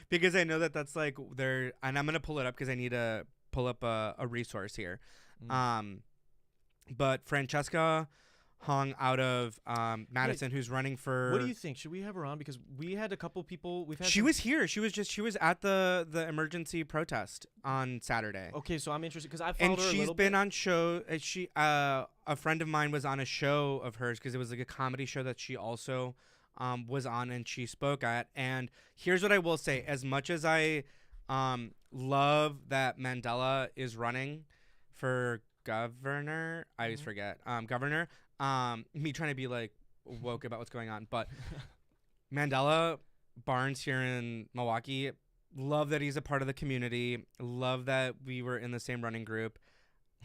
Because I know that's, like, and I'm going to pull it up because I need to pull up a resource here. But Francesca Hong out of Madison, who's running for. What do you think? Should we have her on? Because we had a couple people. She was here. She was at the emergency protest on Saturday. Okay, so I'm interested because I followed her a And she's little been bit. on show. A friend of mine was on a show of hers because it was like a comedy show that she also was on and she spoke at. And here's what I will say: as much as I love that Mandela is running for governor, I always forget governor. Me trying to be like woke about what's going on, but Mandela Barnes here in Milwaukee, love that he's a part of the community. Love that we were in the same running group.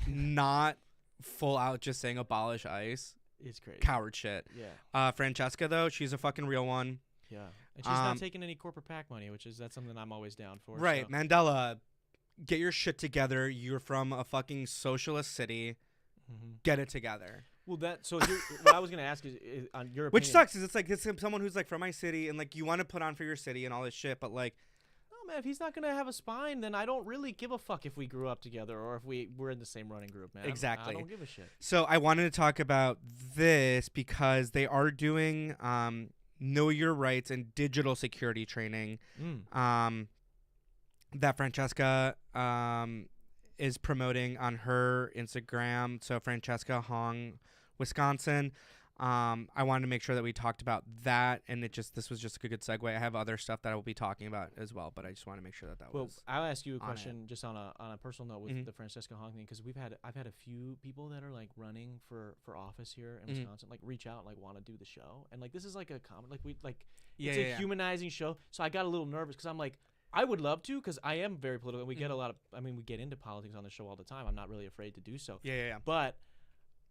Not full out just saying abolish ICE. It's crazy. Coward shit. Yeah. Francesca though, she's a fucking real one. Yeah. And she's not taking any corporate PAC money, that's something I'm always down for. Right. So. Mandela, get your shit together. You're from a fucking socialist city. Get it together. Well, what I was gonna ask is on your opinion. Which sucks is it's like this is someone who's like from my city and like you want to put on for your city and all this shit, but like, oh man, if he's not gonna have a spine, then I don't really give a fuck if we grew up together or if we're in the same running group, man. Exactly. I don't give a shit. So I wanted to talk about this because they are doing know your rights and digital security training. That Francesca is promoting on her Instagram. So Francesca Hong, Wisconsin. I wanted to make sure that we talked about that, and this was just a good segue. I have other stuff that I will be talking about as well, but I just want to make sure that well, was. I'll ask you a on question just on a personal note with Mhm. the Francesca Hong thing, because I've had a few people that are like running for office here in Mhm. Wisconsin, like reach out and like want to do the show, and like this is like a common like Yeah, it's yeah, a yeah. humanizing show, so I got a little nervous because I'm like I would love to because I am very political, and we get a lot of we get into politics on the show all the time. I'm not really afraid to do so, Yeah, yeah, yeah. but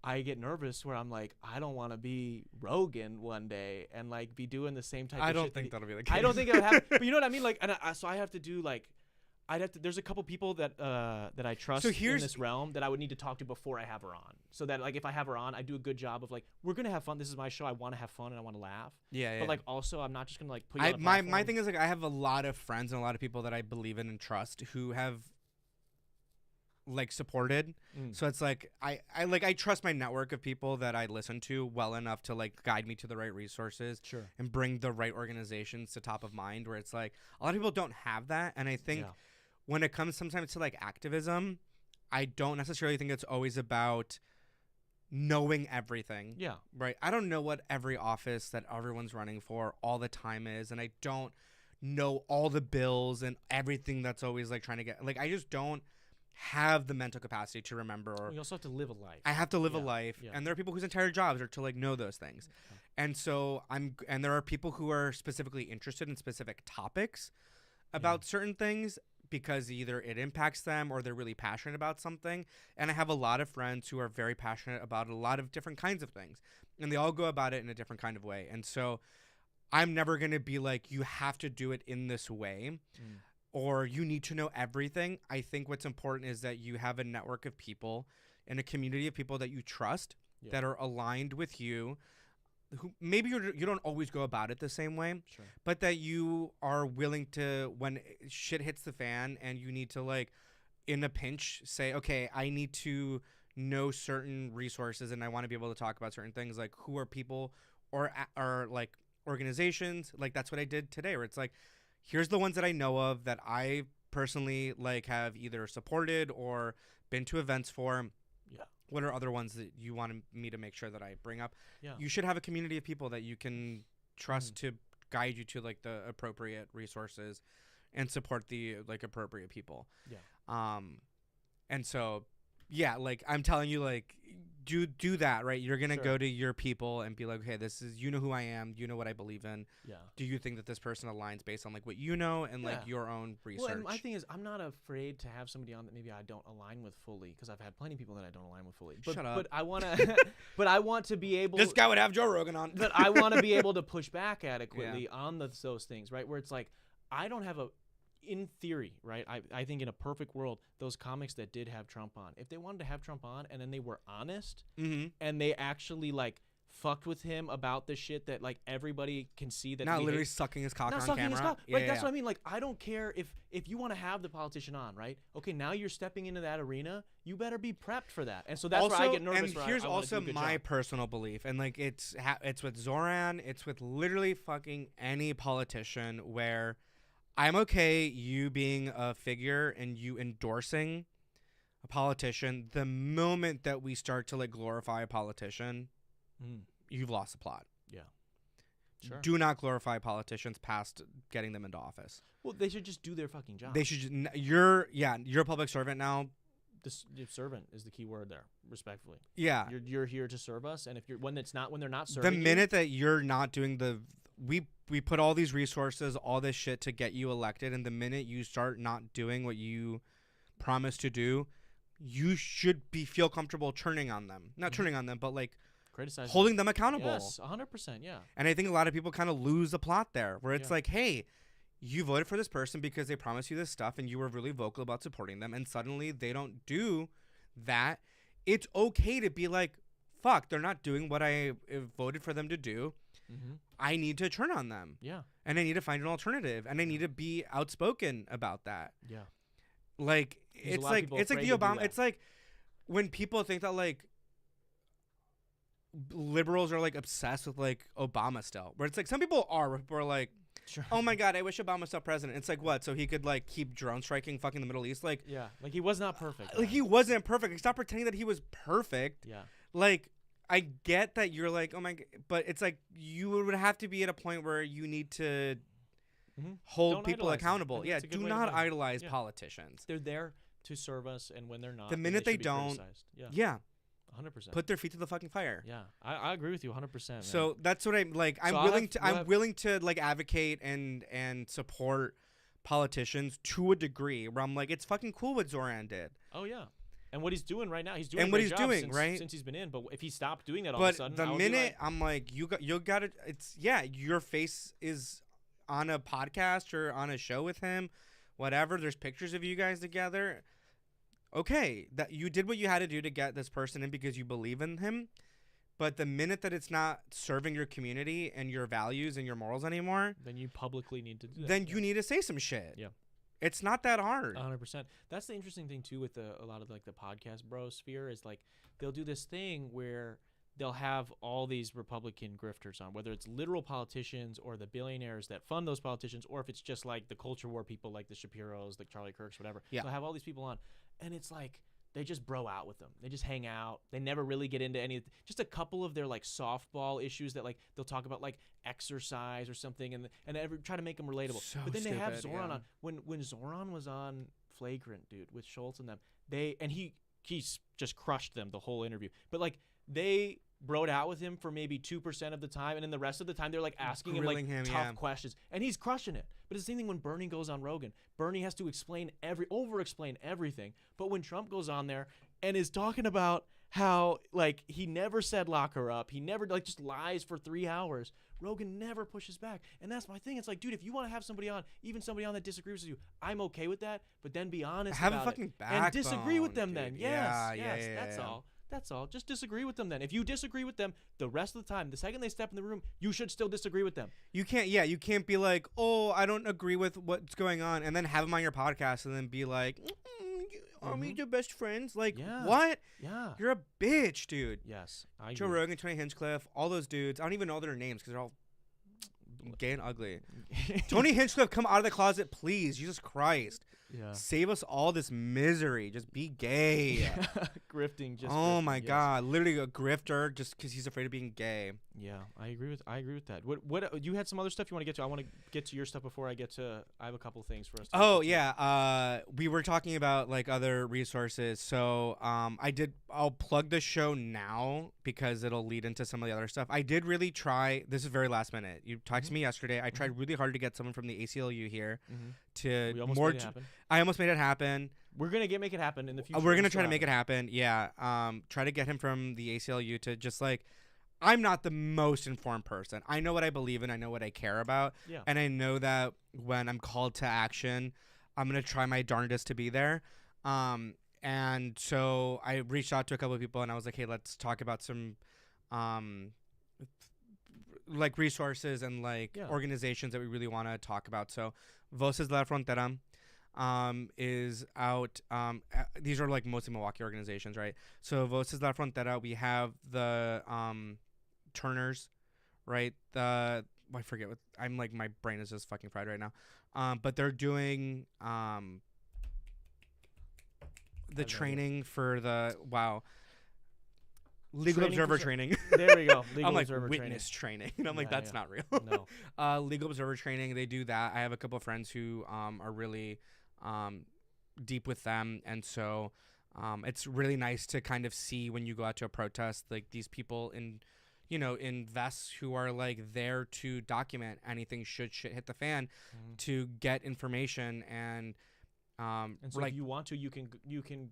I get nervous where I'm like, I don't want to be Rogan one day and like be doing the same type of I shit. don't think that'll be the case. I don't think it would happen. But you know what I mean? Like, so I have to do like, there's a couple people that I trust in this realm that I would need to talk to before I have her on. So that like if I have her on, I do a good job of like, we're gonna have fun. This is my show. I want to have fun and I want to laugh. Yeah. But like also, I'm not just gonna like put you on a my platform. thing is like I have a lot of friends and a lot of people that I believe in and trust who have like supported. So it's like I trust my network of people that I listen to well enough to like guide me to the right resources Sure. and bring the right organizations to top of mind, where it's like a lot of people don't have that. And I think when it comes sometimes to like activism, I don't necessarily think it's always about knowing everything. Yeah. Right. I don't know what every office that everyone's running for all the time is, and I don't know all the bills and everything that's always like trying to get like I just don't have the mental capacity to remember. Or You also have to live a life. I have to live a life, and there are people whose entire jobs are to like know those things. And so and there are people who are specifically interested in specific topics about certain things because either it impacts them or they're really passionate about something. And I have a lot of friends who are very passionate about a lot of different kinds of things, and they all go about it in a different kind of way. And so I'm never going to be like, you have to do it in this way. Or you need to know everything. I think what's important is that you have a network of people and a community of people that you trust that are aligned with you, who maybe you don't always go about it the same way, but that you are willing to, when shit hits the fan and you need to like in a pinch say, okay, I need to know certain resources and I want to be able to talk about certain things, like who are people or like organizations. Like that's what I did today, where it's like, here's the ones that I know of that I personally like have either supported or been to events for. Yeah. What are other ones that you want me to make sure that I bring up? Yeah. You should have a community of people that you can trust to guide you to like the appropriate resources and support the like appropriate people. Yeah. And so, yeah, like I'm telling you, like do that, right? You're going to go to your people and be like, okay, this is, you know who I am. You know what I believe in. Yeah. Do you think that this person aligns based on like what you know and like your own research? Well, and my thing is, I'm not afraid to have somebody on that maybe I don't align with fully, because I've had plenty of people that I don't align with fully. But, Shut up. But I want to, but I want to be able. This guy would have Joe Rogan on. But I want to be able to push back adequately on those things, right? Where it's like, I don't have in theory, right? I think in a perfect world, those comics that did have Trump on, if they wanted to have Trump on and then they were honest and they actually like fucked with him about the shit that like everybody can see that not literally sucking his cock on sucking camera. His cock. Right, that's what I mean. Like, I don't care if you want to have the politician on, right? Okay, now you're stepping into that arena. You better be prepped for that. And so that's also, where I get nervous. And here's also my personal belief, and like it's with Zoran, it's with literally fucking any politician, where I'm okay you being a figure and you endorsing a politician. The moment that we start to like glorify a politician, you've lost the plot. Yeah. Sure. Do not glorify politicians past getting them into office. Well, they should just do their fucking job. They should. You're a public servant now. The servant is the key word there, respectfully. Yeah. You're here to serve us, and if you're when they're not serving the minute that you're not doing we put all these resources, all this shit to get you elected, and the minute you start not doing what you promised to do, you should feel comfortable turning on them. Not turning on them, but like criticizing, holding them accountable. Yes, 100%, yeah. And I think a lot of people kind of lose the plot there, where it's like, hey, you voted for this person because they promised you this stuff and you were really vocal about supporting them, and suddenly they don't do that. It's okay to be like, fuck, they're not doing what I voted for them to do. I need to turn on them. Yeah. And I need to find an alternative, and I need to be outspoken about that. Yeah. Like it's like the Obama, it's like when people think that like liberals are like obsessed with like Obama still, where it's like some people are like, oh my god, I wish Obama was still president. It's like, what, so he could like keep drone striking fucking the Middle East? Like, yeah, like he was not perfect. Like he wasn't perfect. Like, stop pretending that he was perfect. Yeah. Like, I get that you're like, oh my, but it's like you would have to be at a point where you need to hold Don't people idolize them. I accountable. think Yeah, that's a good do way to not put it. idolize Yeah. politicians. They're there to serve us, and when they're not, The then minute they they should be don't, criticized. Yeah, Yeah, 100%. put their feet to the fucking fire. Yeah, I agree with you 100%. Man. So that's what I'm like. So I'm willing to like advocate and support politicians to a degree where I'm like, it's fucking cool what Zoran did. oh yeah, and what he's doing right now, he's doing And a what great he's job doing, since, right? since he's been in. But if he stopped doing that all of a But sudden, the I would be minute like, I'm like, you got it. It's your face is on a podcast or on a show with him, whatever. There's pictures of you guys together. Okay, that you did what you had to do to get this person in because you believe in him. But the minute that it's not serving your community and your values and your morals anymore, then you publicly need to do that. then you need to say some shit. Yeah. It's not that hard. 100%. That's the interesting thing too with a lot of like the podcast bro sphere is like they'll do this thing where they'll have all these Republican grifters on, whether it's literal politicians or the billionaires that fund those politicians, or if it's just like the culture war people like the Shapiros, like Charlie Kirks, whatever. Yeah. They'll have all these people on, and it's like they just bro out with them. They just hang out. They never really get into any, just a couple of their like softball issues that like they'll talk about like exercise or something, and try to make them relatable. So but then they have stupid, Zoran yeah. on. When Zoran was on Flagrant, dude, with Schultz and them, he's just crushed them the whole interview. But like they broed out with him for maybe 2% of the time, and then the rest of the time they're like asking him like Grilling him, tough yeah. questions, and he's crushing it. But it's the same thing when Bernie goes on Rogan. Bernie has to over-explain everything. But when Trump goes on there and is talking about how like he never said lock her up, he never like just lies for 3 hours, Rogan never pushes back. And that's my thing. It's like, dude, if you want to have somebody on, even somebody on that disagrees with you, I'm okay with that. But then be honest Have a about fucking it backbone, and disagree with them. dude. Then Yeah, yes, yeah, that's yeah. all. That's all. Just disagree with them then. If you disagree with them the rest of the time, the second they step in the room, you should still disagree with them. You can't be like, oh, I don't agree with what's going on, and then have him on your podcast and then be like, are we your best friends? Like, Yeah. what? Yeah. You're a bitch, dude. Yes. I Joe agree. Rogan, Tony Hinchcliffe, all those dudes. I don't even know their names because they're all gay and ugly. Tony Hinchcliffe, come out of the closet, please. Jesus Christ. Yeah. Save us all this misery. Just be gay. Grifting. Just. Oh grifting, my yes. God. Literally a grifter just because he's afraid of being gay. Yeah, I agree with that. What you had some other stuff you want to get to? I want to get to your stuff before I get to. I have a couple things for us. Oh yeah, we were talking about like other resources. So I'll plug the show now because it'll lead into some of the other stuff. I did really try. This is very last minute. You texted me yesterday. I tried really hard to get someone from the ACLU here to We almost more. made it happen. I almost made it happen. We're gonna make it happen in the future. We're gonna try to make it happen. Yeah. Try to get him from the ACLU to just like. I'm not the most informed person. I know what I believe in. I know what I care about. Yeah. And I know that when I'm called to action, I'm going to try my darndest to be there. And so I reached out to a couple of people and I was like, hey, let's talk about some like resources and like organizations that we really want to talk about. So Voces de la Frontera is out. These are like mostly Milwaukee organizations, right? So Voces de la Frontera, we have the Turners, right? I forget what I'm like. My brain is just fucking fried right now. But they're doing the training for the legal observer training. There we go. Legal I'm like observer witness training. And I'm like, that's not real. No. Legal observer training. They do that. I have a couple of friends who are really deep with them, and so it's really nice to kind of see when you go out to a protest like these people in vests who are like there to document anything should shit hit the fan to get information and so like if you want to, you can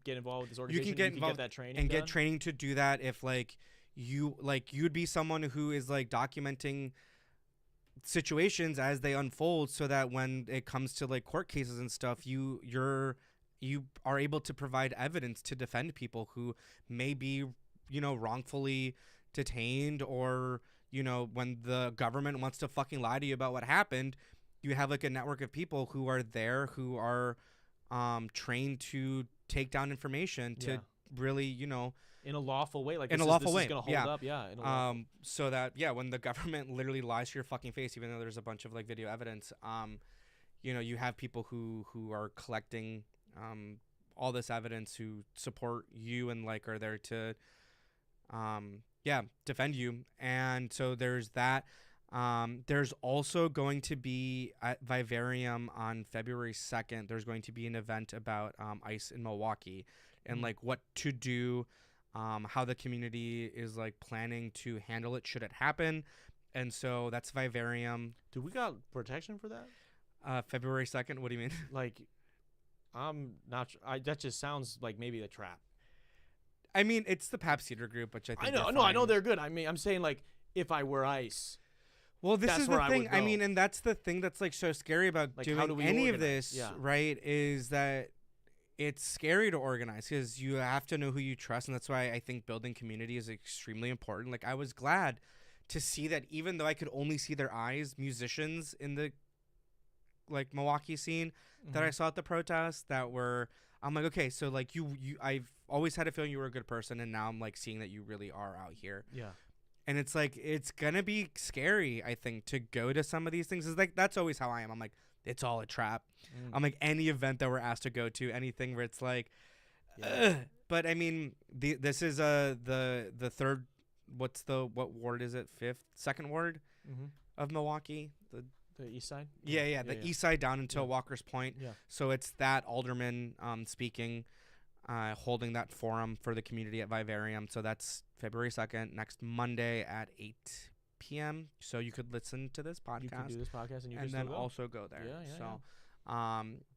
get involved with this organization. You can get involved get that training and done. get training to do that. If like you'd be someone who is like documenting situations as they unfold, so that when it comes to like court cases and stuff, you are able to provide evidence to defend people who may be wrongfully detained, or when the government wants to fucking lie to you about what happened, you have like a network of people who are there who are trained to take down information to really in a lawful way, like in this a lawful is way gonna hold up, in a lawful. So that when the government literally lies to your fucking face, even though there's a bunch of like video evidence, you have people who are collecting all this evidence who support you and like are there to defend you. And so there's that. There's also going to be at Vivarium on February 2nd, there's going to be an event about ice in Milwaukee and like what to do, how the community is like planning to handle it should it happen. And so that's Vivarium. Do we got protection for that? February 2nd. What do you mean? Like, I'm not sure. That just sounds like maybe a trap. I mean, it's the Pap Cedar Group, which I think I know they're good. I mean, I'm saying like if I were ice. Well, this That's is where the I thing. would I go. mean, and that's the thing that's like so scary about Like, how do doing we any of organize? this, Yeah. right? Is that it's scary to organize because you have to know who you trust, and that's why I think building community is extremely important. Like, I was glad to see that even though I could only see their eyes, musicians in the like Milwaukee scene that I saw at the protest that were, I'm like, okay, so like I've always had a feeling you were a good person, and now I'm like seeing that you really are out here. Yeah. And it's like, it's gonna be scary, I think, to go to some of these things. It's like, that's always how I am. I'm like, it's all a trap. I'm like, any event that we're asked to go to, anything where it's like, ugh. But I mean, this is the third, what ward is it? Second ward of Milwaukee. The east side? Yeah, the east side down until Walker's Point. Yeah. So it's that alderman speaking, holding that forum for the community at Vivarium. So that's February 2nd, next Monday at 8 p.m. So you could listen to this podcast. You can do this podcast and you can then still go. also go there. Yeah. So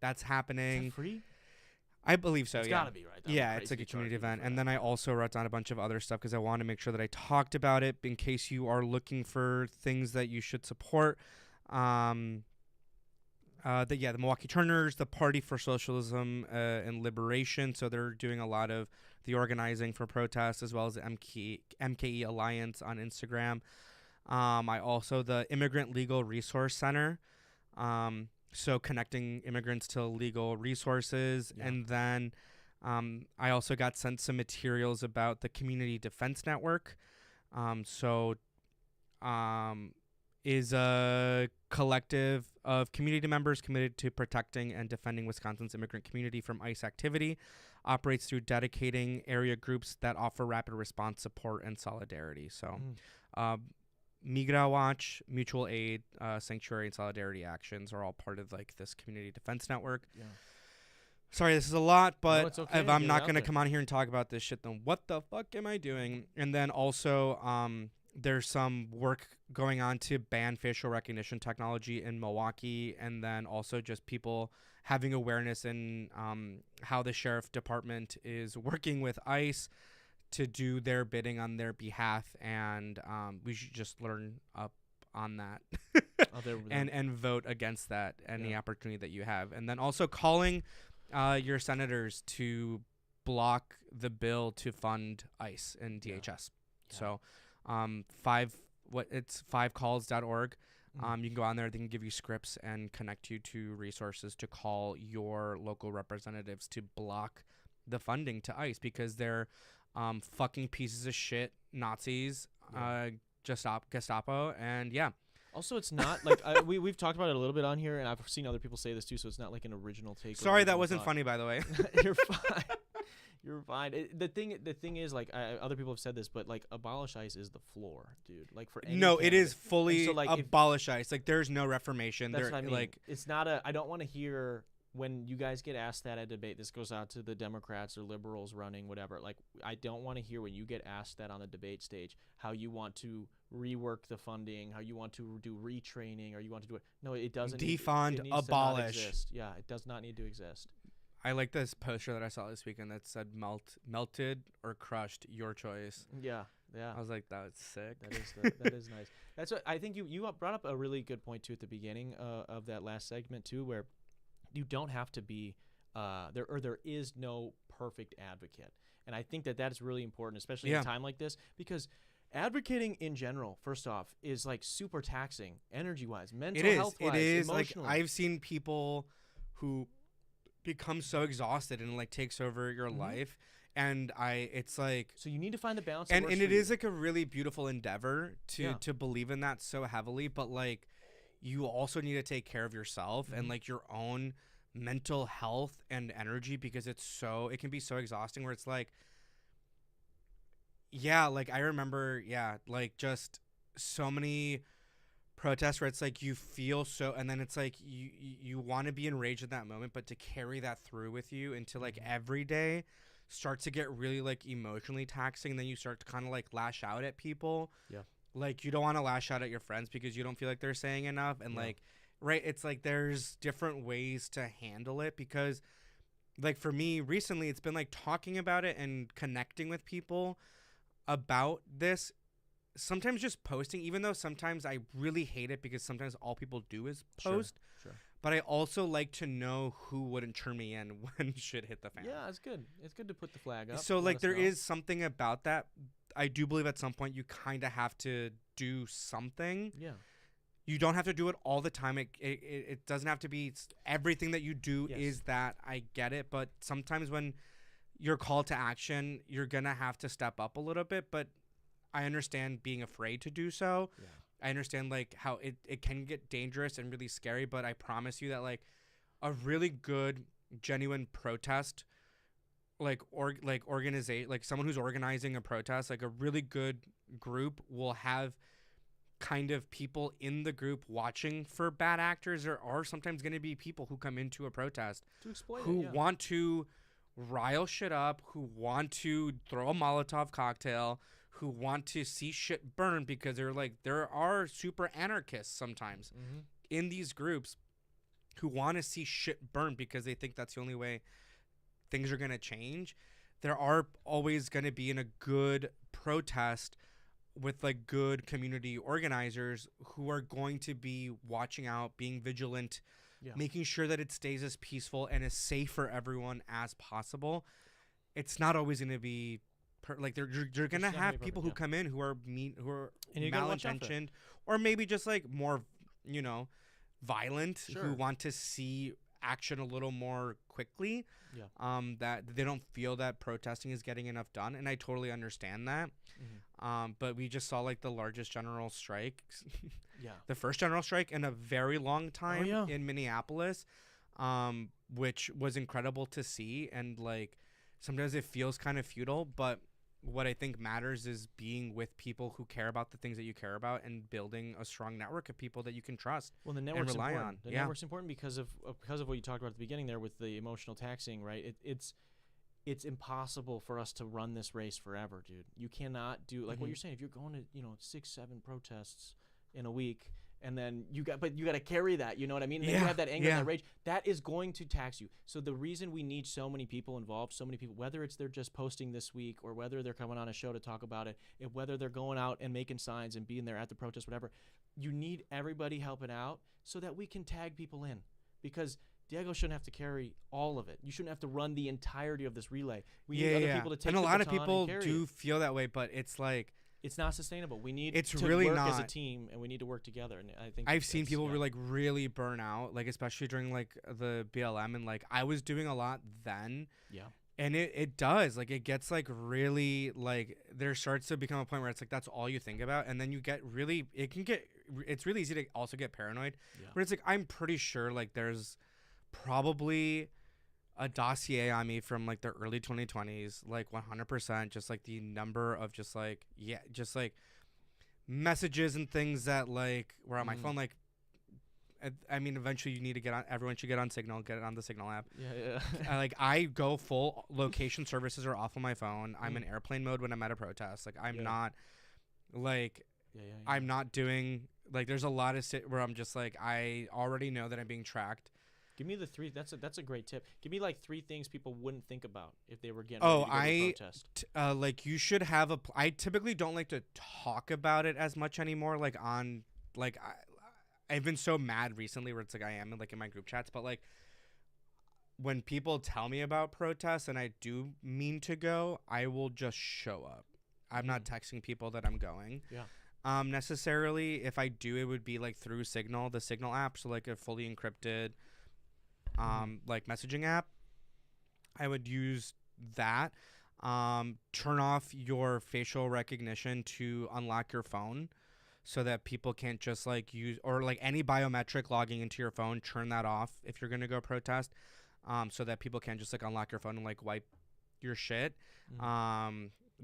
that's happening. Is that free? I believe so, It's yeah. gotta be, right? That'd Yeah, be it's like crazy a to charge community people event. for And that. then I also wrote down a bunch of other stuff because I want to make sure that I talked about it in case you are looking for things that you should support. The Milwaukee Turners, the Party for Socialism and Liberation. So they're doing a lot of the organizing for protests, as well as the MKE Alliance on Instagram. I also, the Immigrant Legal Resource Center. So connecting immigrants to legal resources. Yeah. And then I also got sent some materials about the Community Defense Network. Is a collective of community members committed to protecting and defending Wisconsin's immigrant community from ICE activity, operates through dedicating area groups that offer rapid response support and solidarity. So Migra Watch, Mutual Aid, Sanctuary, and Solidarity Actions are all part of like this Community Defense Network. Yeah. Sorry, this is a lot, but it's okay. if I'm Get it not out going to there. come on here and talk about this shit, then what the fuck am I doing? And then also, there's some work going on to ban facial recognition technology in Milwaukee, and then also just people having awareness in how the sheriff department is working with ICE to do their bidding on their behalf, and we should just learn up on that and vote against that any opportunity that you have. And then also calling your senators to block the bill to fund ICE and DHS. So 5calls.org. You can go on there. They can give you scripts and connect you to resources to call your local representatives to block the funding to ICE because they're fucking pieces of shit Nazis, Gestapo, and yeah. Also, it's not like we've talked about it a little bit on here, and I've seen other people say this too. So it's not like an original take. Sorry, that wasn't funny, by the way. You're fine. You're fine. The thing is, like, other people have said this, but like, abolish ICE is the floor, dude. Like for any no, it candidate. is fully so, like, abolish ICE. Like there's no reformation. That's there, what I mean. like it's not a. I don't want to hear when you guys get asked that at debate. This goes out to the Democrats or liberals running whatever. Like, I don't want to hear when you get asked that on the debate stage how you want to rework the funding, how you want to do retraining, or you want to do it. No, it doesn't. Defund, it needs abolish. To not exist. Yeah, it does not need to exist. I like this poster that I saw this weekend that said melted or crushed, your choice. Yeah. I was like, that's sick. That is nice. That's what I think you brought up a really good point too at the beginning of that last segment too, where you don't have to be there is no perfect advocate. And I think that is really important, especially in a time like this, because advocating in general, first off, is like super taxing energy-wise, mental health-wise, It is. emotionally. Like I've seen people who become so exhausted and like takes over your life, and it's like, so you need to find the balance. And it is like a really beautiful endeavor to believe in that so heavily, but like you also need to take care of yourself and like your own mental health and energy, because it can be so exhausting where it's like Yeah, like I remember, like just so many protests where it's like you feel so, and then it's like you want to be enraged at that moment, but to carry that through with you into like every day starts to get really like emotionally taxing. And then you start to kind of like lash out at people. Yeah. Like you don't want to lash out at your friends because you don't feel like they're saying enough. And like, right, it's like there's different ways to handle it, because like for me recently it's been like talking about it and connecting with people about this. Sometimes just posting, even though sometimes I really hate it because sometimes all people do is post. Sure. But I also like to know who wouldn't turn me in when shit hit the fan. Yeah, it's good. It's good to put the flag up. So like there is something about that. I do believe at some point you kind of have to do something. Yeah. You don't have to do it all the time. It doesn't have to be everything that you do is that. I get it. But sometimes when you're called to action, you're going to have to step up a little bit. But I understand being afraid to do so. Yeah. I understand like how it can get dangerous and really scary. But I promise you that like a really good, genuine protest, like organization, like someone who's organizing a protest, like a really good group will have kind of people in the group watching for bad actors. There are sometimes going to be people who come into a protest to exploit who want to rile shit up, who want to throw a Molotov cocktail, who want to see shit burn, because they're like, there are super anarchists sometimes in these groups who want to see shit burn because they think that's the only way things are going to change. There are always going to be in a good protest with like good community organizers who are going to be watching out, being vigilant, making sure that it stays as peaceful and as safe for everyone as possible. It's not always going to be like you're going to have people who come in who are mean, who are malintentioned, or maybe just like more, violent, who want to see action a little more quickly. That they don't feel that protesting is getting enough done, and I totally understand that. But we just saw like the largest general strike, the first general strike in a very long time in Minneapolis, which was incredible to see. And like sometimes it feels kind of futile, but what I think matters is being with people who care about the things that you care about and building a strong network of people that you can trust. Well, the network's important. The network's important because of what you talked about at the beginning there with the emotional taxing, right? It's impossible for us to run this race forever, dude. You cannot do like what you're saying. If you're going to 6-7 protests in a week, and then you got to carry that, you know what I mean? And then you have that anger and that rage. That is going to tax you. So the reason we need so many people involved, so many people, whether it's they're just posting this week or whether they're coming on a show to talk about it, and whether they're going out and making signs and being there at the protest, whatever, you need everybody helping out so that we can tag people in. Because Diego shouldn't have to carry all of it. You shouldn't have to run the entirety of this relay. We need other people to take the baton. And a lot of people do feel that way, but it's like, it's not sustainable. We need to really work not as a team, and we need to work together. And I think I've seen people like really burn out, like especially during like the BLM, and like I was doing a lot then. Yeah. And it does, like it gets like really like there starts to become a point where it's like that's all you think about, and then you get really it's really easy to also get paranoid. Yeah. But it's like I'm pretty sure like there's probably a dossier on me from like the early 2020s, like 100%, just like the number of just like messages and things that like were on my phone. Like I mean, eventually you need to get on, everyone should get on Signal, get it on the Signal app. Like I go full location services are off on my phone. I'm in airplane mode when I'm at a protest. Like I'm not like I'm not doing like there's a lot of where I'm just like I already know that I'm being tracked. Give me the three. That's a great tip. Give me like 3 things people wouldn't think about if they were getting ready to go to a protest. Like you should have a. I typically don't like to talk about it as much anymore. Like on like I've been so mad recently where it's like I am like in my group chats, but like when people tell me about protests and I do mean to go, I will just show up. I'm not texting people that I'm going. Yeah. Necessarily, if I do, it would be like through Signal, the Signal app, so like a fully encrypted. Like messaging app. I would use that. Turn off your facial recognition to unlock your phone so that people can't just like use or like any biometric logging into your phone. Turn that off if you're going to go protest, so that people can't just like unlock your phone and like wipe your shit.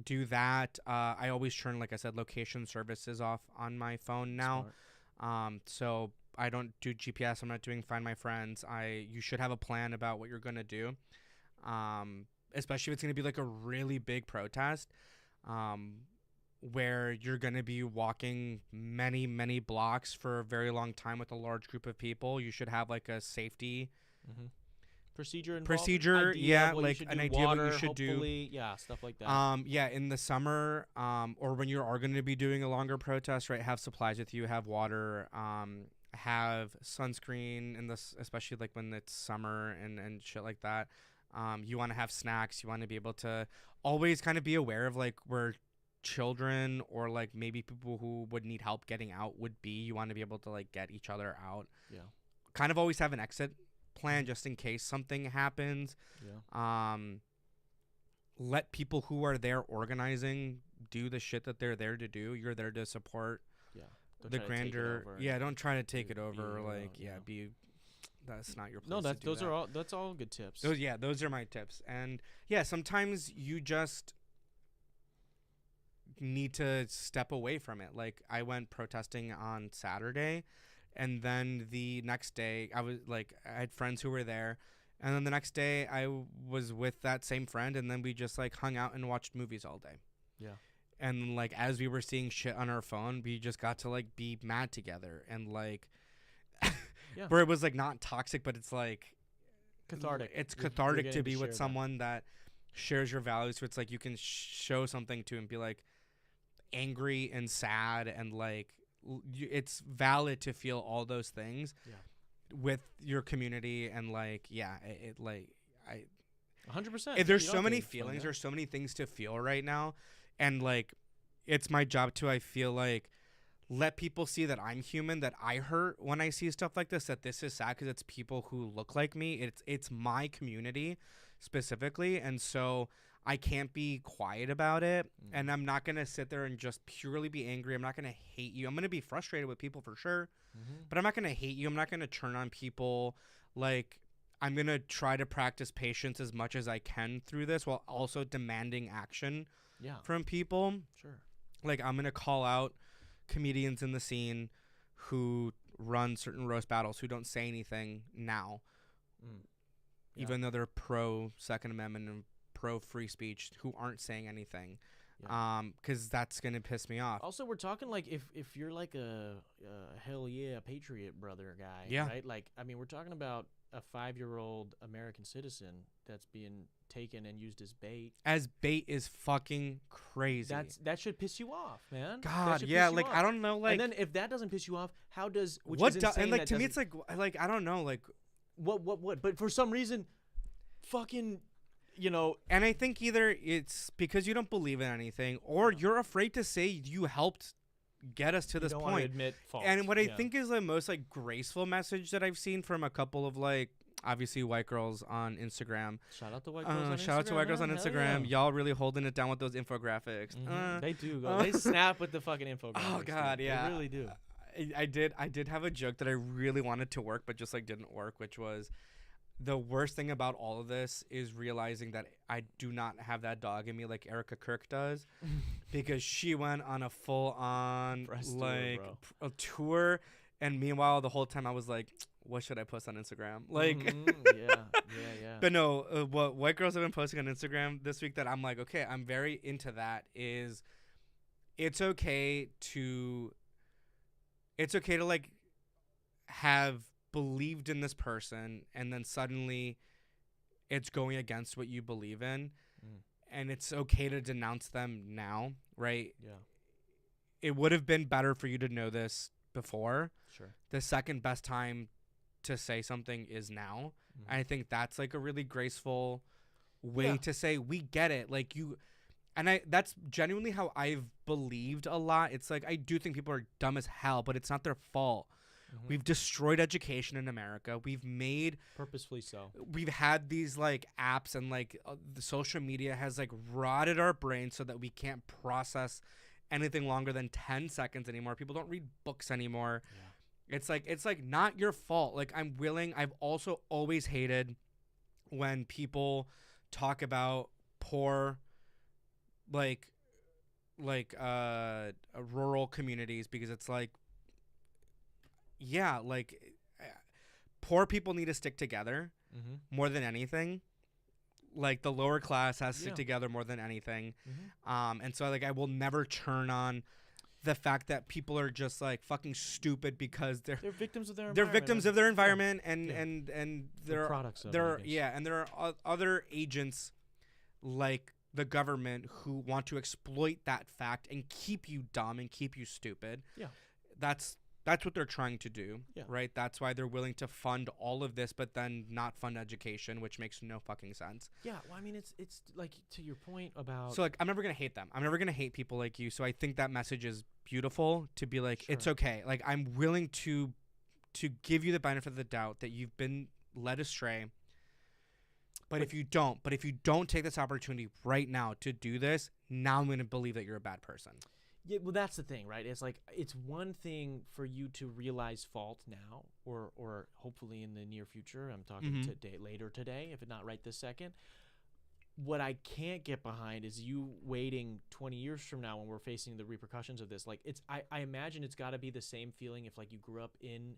do that. I always turn, like I said, location services off on my phone now. So I don't do GPS. I'm not doing Find My Friends. You should have a plan about what you're going to do. Especially if it's going to be like a really big protest, where you're going to be walking many, many blocks for a very long time with a large group of people. You should have like a safety procedure, like an idea what you should do. Yeah, stuff like that. In the summer, or when you are going to be doing a longer protest, right? Have supplies with you, have water, have sunscreen, especially like when it's summer and shit like that. You want to have snacks. You want to be able to always kind of be aware of like where children or like maybe people who would need help getting out would be. You want to be able to like get each other out. Yeah. Kind of always have an exit plan just in case something happens. Yeah. Let people who are there organizing do the shit that they're there to do. You're there to support the grandeur. Yeah, don't try to take it over. That's not your place. No, that's all good tips. Those are my tips. And yeah, sometimes you just need to step away from it. Like I went protesting on Saturday, and then the next day I had friends who were there, and then the next day I was with that same friend, and then we just like hung out and watched movies all day. Yeah. And like as we were seeing shit on our phone, we just got to like be mad together and like where it was like not toxic, but it's like cathartic. It's cathartic to be with someone that shares your values. So it's like you can show something to and be like angry and sad, and like it's valid to feel all those things with your community. And like 100%. There's so many feelings, there's so many things to feel right now, and like it's my job to, I feel like, let people see that I'm human, that I hurt when I see stuff like this, that this is sad because it's people who look like me. It's my community specifically, and so I can't be quiet about it. And I'm not going to sit there and just purely be angry. I'm not going to hate you. I'm going to be frustrated with people for sure, but I'm not going to hate you. I'm not going to turn on people. Like, I'm going to try to practice patience as much as I can through this while also demanding action from people. Sure. Like, I'm going to call out comedians in the scene who run certain roast battles who don't say anything now, even though they're pro Second Amendment and pro free speech, who aren't saying anything, because that's gonna piss me off. Also, we're talking like if you're like a hell yeah patriot brother guy, right? Like, I mean, we're talking about a 5-year-old American citizen that's being taken and used as bait. As bait is fucking crazy. That should piss you off, man. God, yeah. Like, I don't know. Like, and then if that doesn't piss you off, how does and like to me, it's like I don't know. Like, what? But for some reason, fucking. And I think either it's because you don't believe in anything, or you're afraid to say you helped get us to this point. Admit fault. And what I think is the most like graceful message that I've seen from a couple of like obviously white girls on Instagram. Shout out to white girls on Instagram. Shout out to white girls on Instagram. Y'all really holding it down with those infographics. They do. They snap with the fucking infographics. Oh God, yeah. They really do. I did have a joke that I really wanted to work, but just like didn't work, which was, the worst thing about all of this is realizing that I do not have that dog in me like Erica Kirk does, because she went on a full-on like a tour, and meanwhile the whole time I was like, what should I post on Instagram? Like, yeah. But no, what white girls have been posting on Instagram this week that I'm like, okay, I'm very into that, is it's okay to like have believed in this person and then suddenly it's going against what you believe in, and it's okay to denounce them now, right? It would have been better for you to know this before. Sure. The second best time to say something is now. And I think that's like a really graceful way to say, we get it, like you. And that's genuinely how I've believed a lot. It's like, I do think people are dumb as hell, but it's not their fault. We've destroyed education in America. We've made purposefully so. We've had these like apps, and like the social media has like rotted our brains so that we can't process anything longer than 10 seconds anymore. People don't read books anymore. It's like not your fault. Like, I've also always hated when people talk about poor like rural communities, because it's like, yeah, like poor people need to stick together more than anything. Like the lower class has to stick together more than anything. And so like I will never turn on the fact that people are just like fucking stupid because they're victims of their environment. They're victims of their environment, and they're products of there and there are other agents like the government who want to exploit that fact and keep you dumb and keep you stupid. Yeah. That's what they're trying to do, right? That's why they're willing to fund all of this, but then not fund education, which makes no fucking sense. Yeah, well, I mean, it's like, to your point about... So, like, I'm never going to hate them. I'm never going to hate people like you. So I think that message is beautiful, to be like, it's okay. Like, I'm willing to give you the benefit of the doubt that you've been led astray. But if you don't take this opportunity right now to do this, now I'm going to believe that you're a bad person. Yeah, well, that's the thing, right? It's like, it's one thing for you to realize fault now, or hopefully in the near future. I'm talking later today, if not right this second. What I can't get behind is you waiting 20 years from now when we're facing the repercussions of this. Like, I imagine it's got to be the same feeling if, like, you grew up in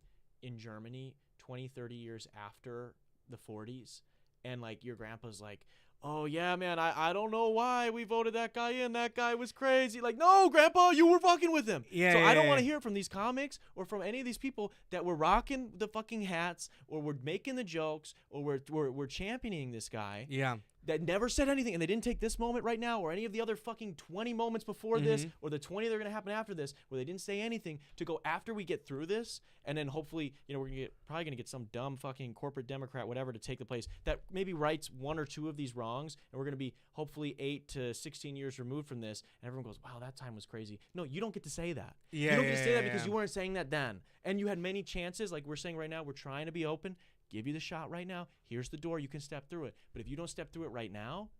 Germany 20, 30 years after the 40s, and, like, your grandpa's like, oh, yeah, man, I don't know why we voted that guy in. That guy was crazy. Like, no, Grandpa, you were fucking with him. Yeah, so I don't want to hear from these comics or from any of these people that were rocking the fucking hats, or were making the jokes, or we're championing this guy. Yeah. That never said anything, and they didn't take this moment right now or any of the other fucking 20 moments before this, or the 20 that are going to happen after this, where they didn't say anything, to go after we get through this, and then hopefully, we're probably going to get some dumb fucking corporate Democrat, whatever, to take the place that maybe rights one or two of these wrongs, and we're going to be hopefully 8 to 16 years removed from this, and everyone goes, wow, that time was crazy. No, you don't get to say that. Yeah, you don't get to say that because you weren't saying that then. And you had many chances, like we're saying right now, we're trying to be open. Give you the shot right now. Here's the door. You can step through it. But if you don't step through it right now,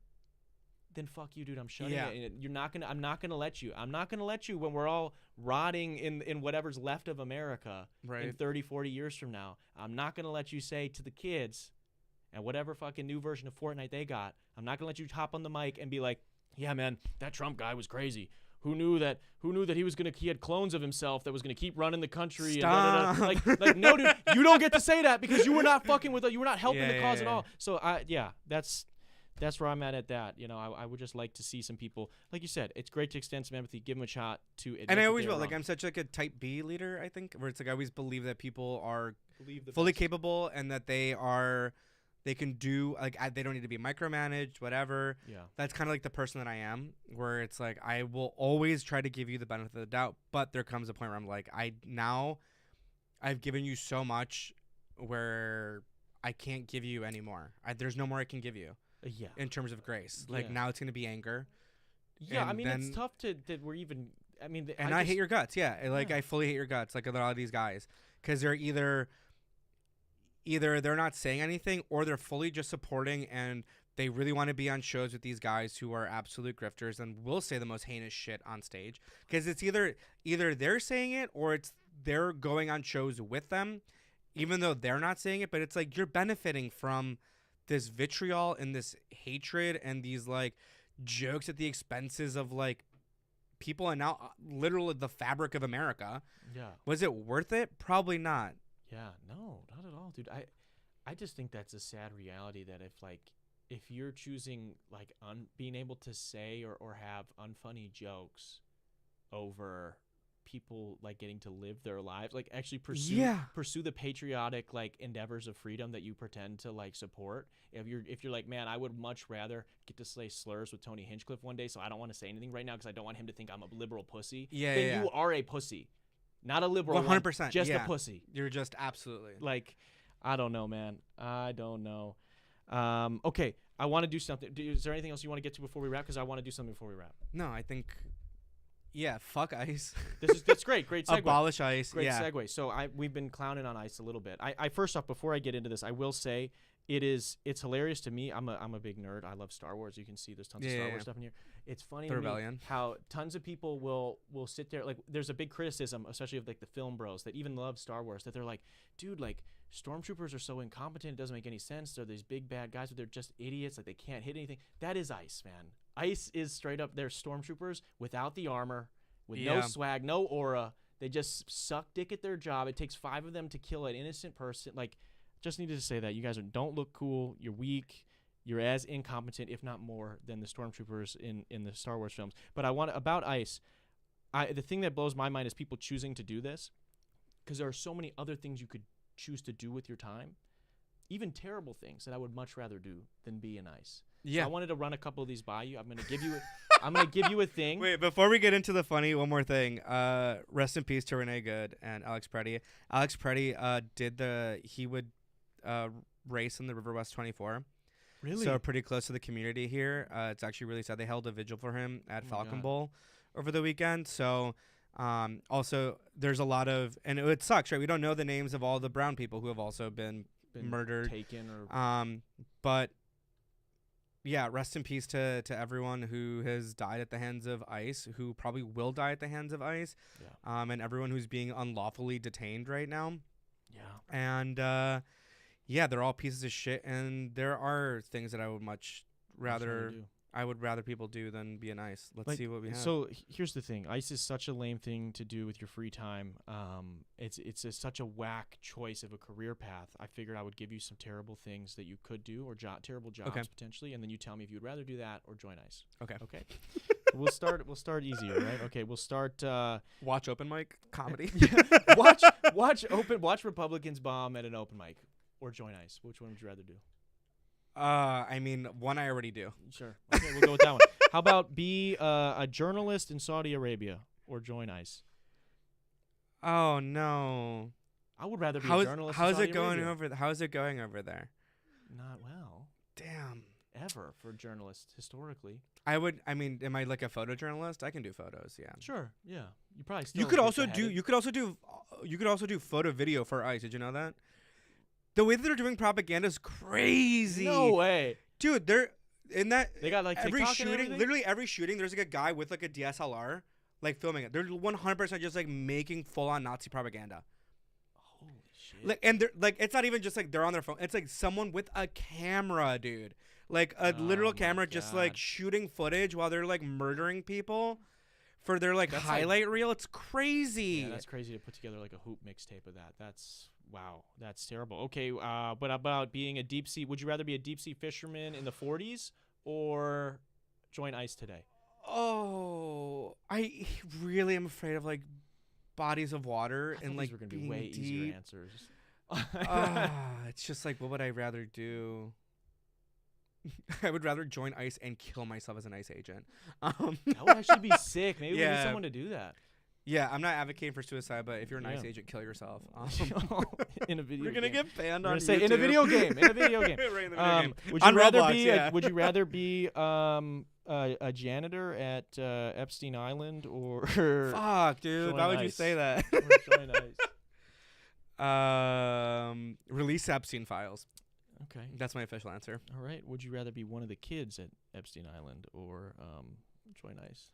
then fuck you, dude. I'm shutting it. You're not gonna. I'm not gonna let you. I'm not gonna let you when we're all rotting in whatever's left of America in 30, 40 years from now. I'm not gonna let you say to the kids, and whatever fucking new version of Fortnite they got, I'm not gonna let you hop on the mic and be like, yeah, man, that Trump guy was crazy. Who knew that he had clones of himself that was gonna keep running the country? Stop. And like no, dude, you don't get to say that because you were not fucking with it. You were not helping the cause at all. So that's where I'm at that. I would just like to see some people, like you said, it's great to extend some empathy, give them a shot to admit. And I always will. Like, I'm such like a type B leader, I think, where it's like I always believe that people are fully capable and that they can do, like, they don't need to be micromanaged, whatever. Yeah. That's kind of like the person that I am, where it's like I will always try to give you the benefit of the doubt, but there comes a point where I'm like, I've given you so much where I can't give you any more. There's no more I can give you. Yeah. In terms of grace. Like, now it's going to be anger. Yeah, I mean, it's tough that we're even, I mean. I hate your guts, yeah. Like, I fully hate your guts, like a lot of these guys. Because they're either they're not saying anything, or they're fully just supporting, and they really want to be on shows with these guys who are absolute grifters and will say the most heinous shit on stage. Because it's either they're saying it, or it's they're going on shows with them, even though they're not saying it. But it's like you're benefiting from this vitriol and this hatred and these like jokes at the expenses of like people, and now literally the fabric of America. Yeah. Was it worth it? Probably not. Yeah, no, not at all, dude. I just think that's a sad reality that if you're choosing like being able to say or have unfunny jokes over people like getting to live their lives, like actually pursue the patriotic like endeavors of freedom that you pretend to like support. If you're like, man, I would much rather get to say slurs with Tony Hinchcliffe one day, so I don't want to say anything right now because I don't want him to think I'm a liberal pussy. Then you are a pussy. Not a liberal 100%, one, just a pussy. You're just absolutely. Like, I don't know, man. I don't know. Okay, I want to do something. Is there anything else you want to get to before we wrap? Because I want to do something before we wrap. No, I think, fuck ICE. That's great. Great segue. Abolish ICE. Great segue. So we've been clowning on ICE a little bit. I first off, before I get into this, I will say it's hilarious to me. I'm a big nerd. I love Star Wars. You can see there's tons of Star Wars stuff in here. It's funny to me how tons of people will sit there. Like, there's a big criticism, especially of like the film bros that even love Star Wars, that they're like, dude, like stormtroopers are so incompetent. It doesn't make any sense. They're these big bad guys, but they're just idiots. Like, they can't hit anything. That is ICE, man. Ice is straight up. They're stormtroopers without the armor, with no swag, no aura. They just suck dick at their job. It takes 5 of them to kill an innocent person. Like, just needed to say that you guys don't look cool. You're weak. You're as incompetent, if not more, than the stormtroopers in the Star Wars films. But about Ice, the thing that blows my mind is people choosing to do this, because there are so many other things you could choose to do with your time, even terrible things that I would much rather do than be in Ice. Yeah. So I wanted to run a couple of these by you. I'm gonna give you. I'm gonna give you a thing. Wait, before we get into the funny, one more thing. Rest in peace to Renee Good and Alex Preddy. Alex Preddy he would race in the River West 24. Really? So pretty close to the community here. It's actually really sad. They held a vigil for him at Falcon Bowl over the weekend. So also there's a lot of, and it sucks, right? We don't know the names of all the brown people who have also been murdered, taken, or but yeah, rest in peace to everyone who has died at the hands of ICE, who probably will die at the hands of ICE, and everyone who's being unlawfully detained right now. Yeah. And they're all pieces of shit, and there are things that I would much rather people do than be an ICE. Let's see what we have. So here's the thing: ICE is such a lame thing to do with your free time. It's such a whack choice of a career path. I figured I would give you some terrible things that you could do, or terrible jobs potentially, and then you tell me if you'd rather do that or join ICE. Okay. We'll start easier, right? Okay, we'll start. Watch open mic comedy. Watch Republicans bomb at an open mic, or join ICE. Which one would you rather do? I mean, one I already do. Sure. Okay, we'll go with that one. How about be a journalist in Saudi Arabia or join ICE? Oh no. I would rather be a journalist. How's it going over there? Not well. Damn. Ever for journalists historically. I mean, am I like a photojournalist? I can do photos, yeah. Sure, yeah. You probably still. You could also do photo video for ICE. Did you know that? The way that they're doing propaganda is crazy. No way. Dude, they're in that. They got like every TikTok shooting, literally every shooting, there's like a guy with like a DSLR, like filming it. They're 100% just like making full on Nazi propaganda. Holy shit. Like, and they're like, it's not even just like they're on their phone. It's like someone with a camera, dude. Like a literal camera just like shooting footage while they're like murdering people for their like highlight reel. It's crazy. Yeah, that's crazy to put together like a hoop mixtape of that. Wow, that's terrible. Okay, but about being a deep sea, would you rather be a deep sea fisherman in the 40s or join ICE today? Oh, I really am afraid of like bodies of water and like these were gonna be being way deep. easier answers. It's just like, what would I rather do? I would rather join ICE and kill myself as an ICE agent. That would actually be sick. Maybe we need someone to do that. Yeah, I'm not advocaking for suicide, but if you're an ICE agent, kill yourself. In a video We're gonna get banned on say YouTube. In a video game. Right in the video game. Would you on rather Roblox, be? Would you rather be a janitor at Epstein Island or? Fuck, dude. Why would you say that? Or join ICE? Release Epstein files. Okay, that's my official answer. All right. Would you rather be one of the kids at Epstein Island or join ICE?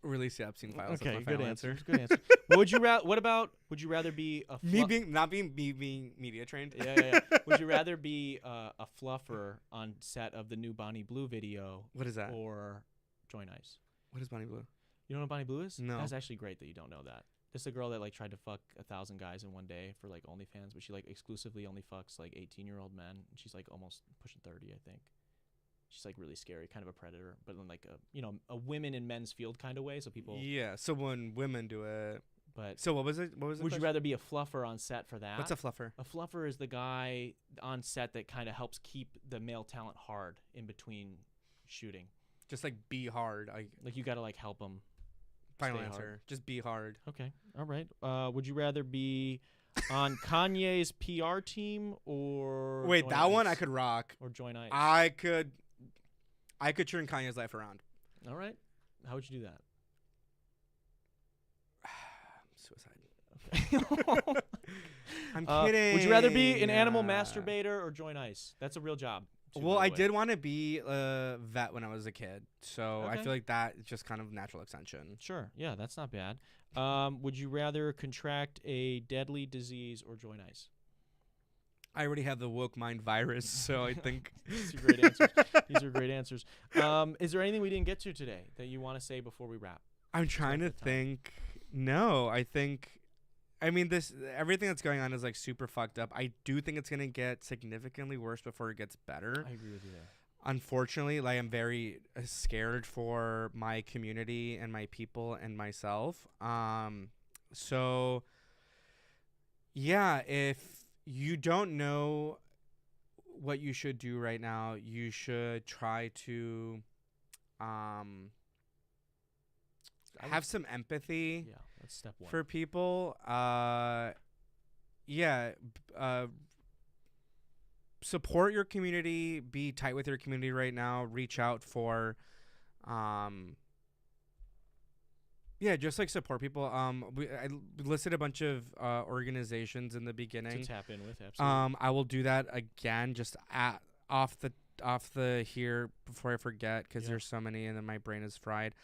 Release the Epstein files. Okay, that's my good final answer. Good answer. Would you would you rather be a not being media trained? Yeah. Would you rather be a fluffer on set of the new Bonnie Blue video? What is that? Or join ICE? What is Bonnie Blue? You don't know what Bonnie Blue is? No. That's actually great that you don't know that. This is a girl that like tried to fuck 1,000 guys in one day for like OnlyFans, but she like exclusively only fucks like 18-year-old men. And she's like almost pushing 30, I think. She's like really scary, kind of a predator, but in like a women in men's field kind of way. So people. Yeah. So when women do it. But so what was it? Would you rather be a fluffer on set for that? What's a fluffer? A fluffer is the guy on set that kind of helps keep the male talent hard in between shooting. Just like be hard. Like you got to like help them. Final answer. Hard. Just be hard. Okay. All right. Would you rather be on Kanye's PR team or wait, that ICE? One I could rock. Or join ICE? I could turn Kanye's life around. All right. How would you do that? Suicide. Okay. I'm kidding. Would you rather be an animal masturbator or join ICE? That's a real job. Well, I did want to be a vet when I was a kid, so I feel like that is just kind of natural extension. Sure. Yeah, that's not bad. Would you rather contract a deadly disease or join ICE? I already have the woke mind virus, so I think These are great answers. These are great answers. Is there anything we didn't get to today that you want to say before we wrap? I'm trying to think. No, I think. I mean, everything that's going on is like super fucked up. I do think it's gonna get significantly worse before it gets better. I agree with you there. Unfortunately, like I'm very scared for my community and my people and myself. So yeah, if you don't know what you should do right now, you should try to have some empathy. Yeah, that's step one. For people. Support your community. Be tight with your community right now. Reach out for, just like support people. I listed a bunch of organizations in the beginning To tap in with, absolutely. I will do that again, just off the here before I forget, because there's so many and then my brain is fried.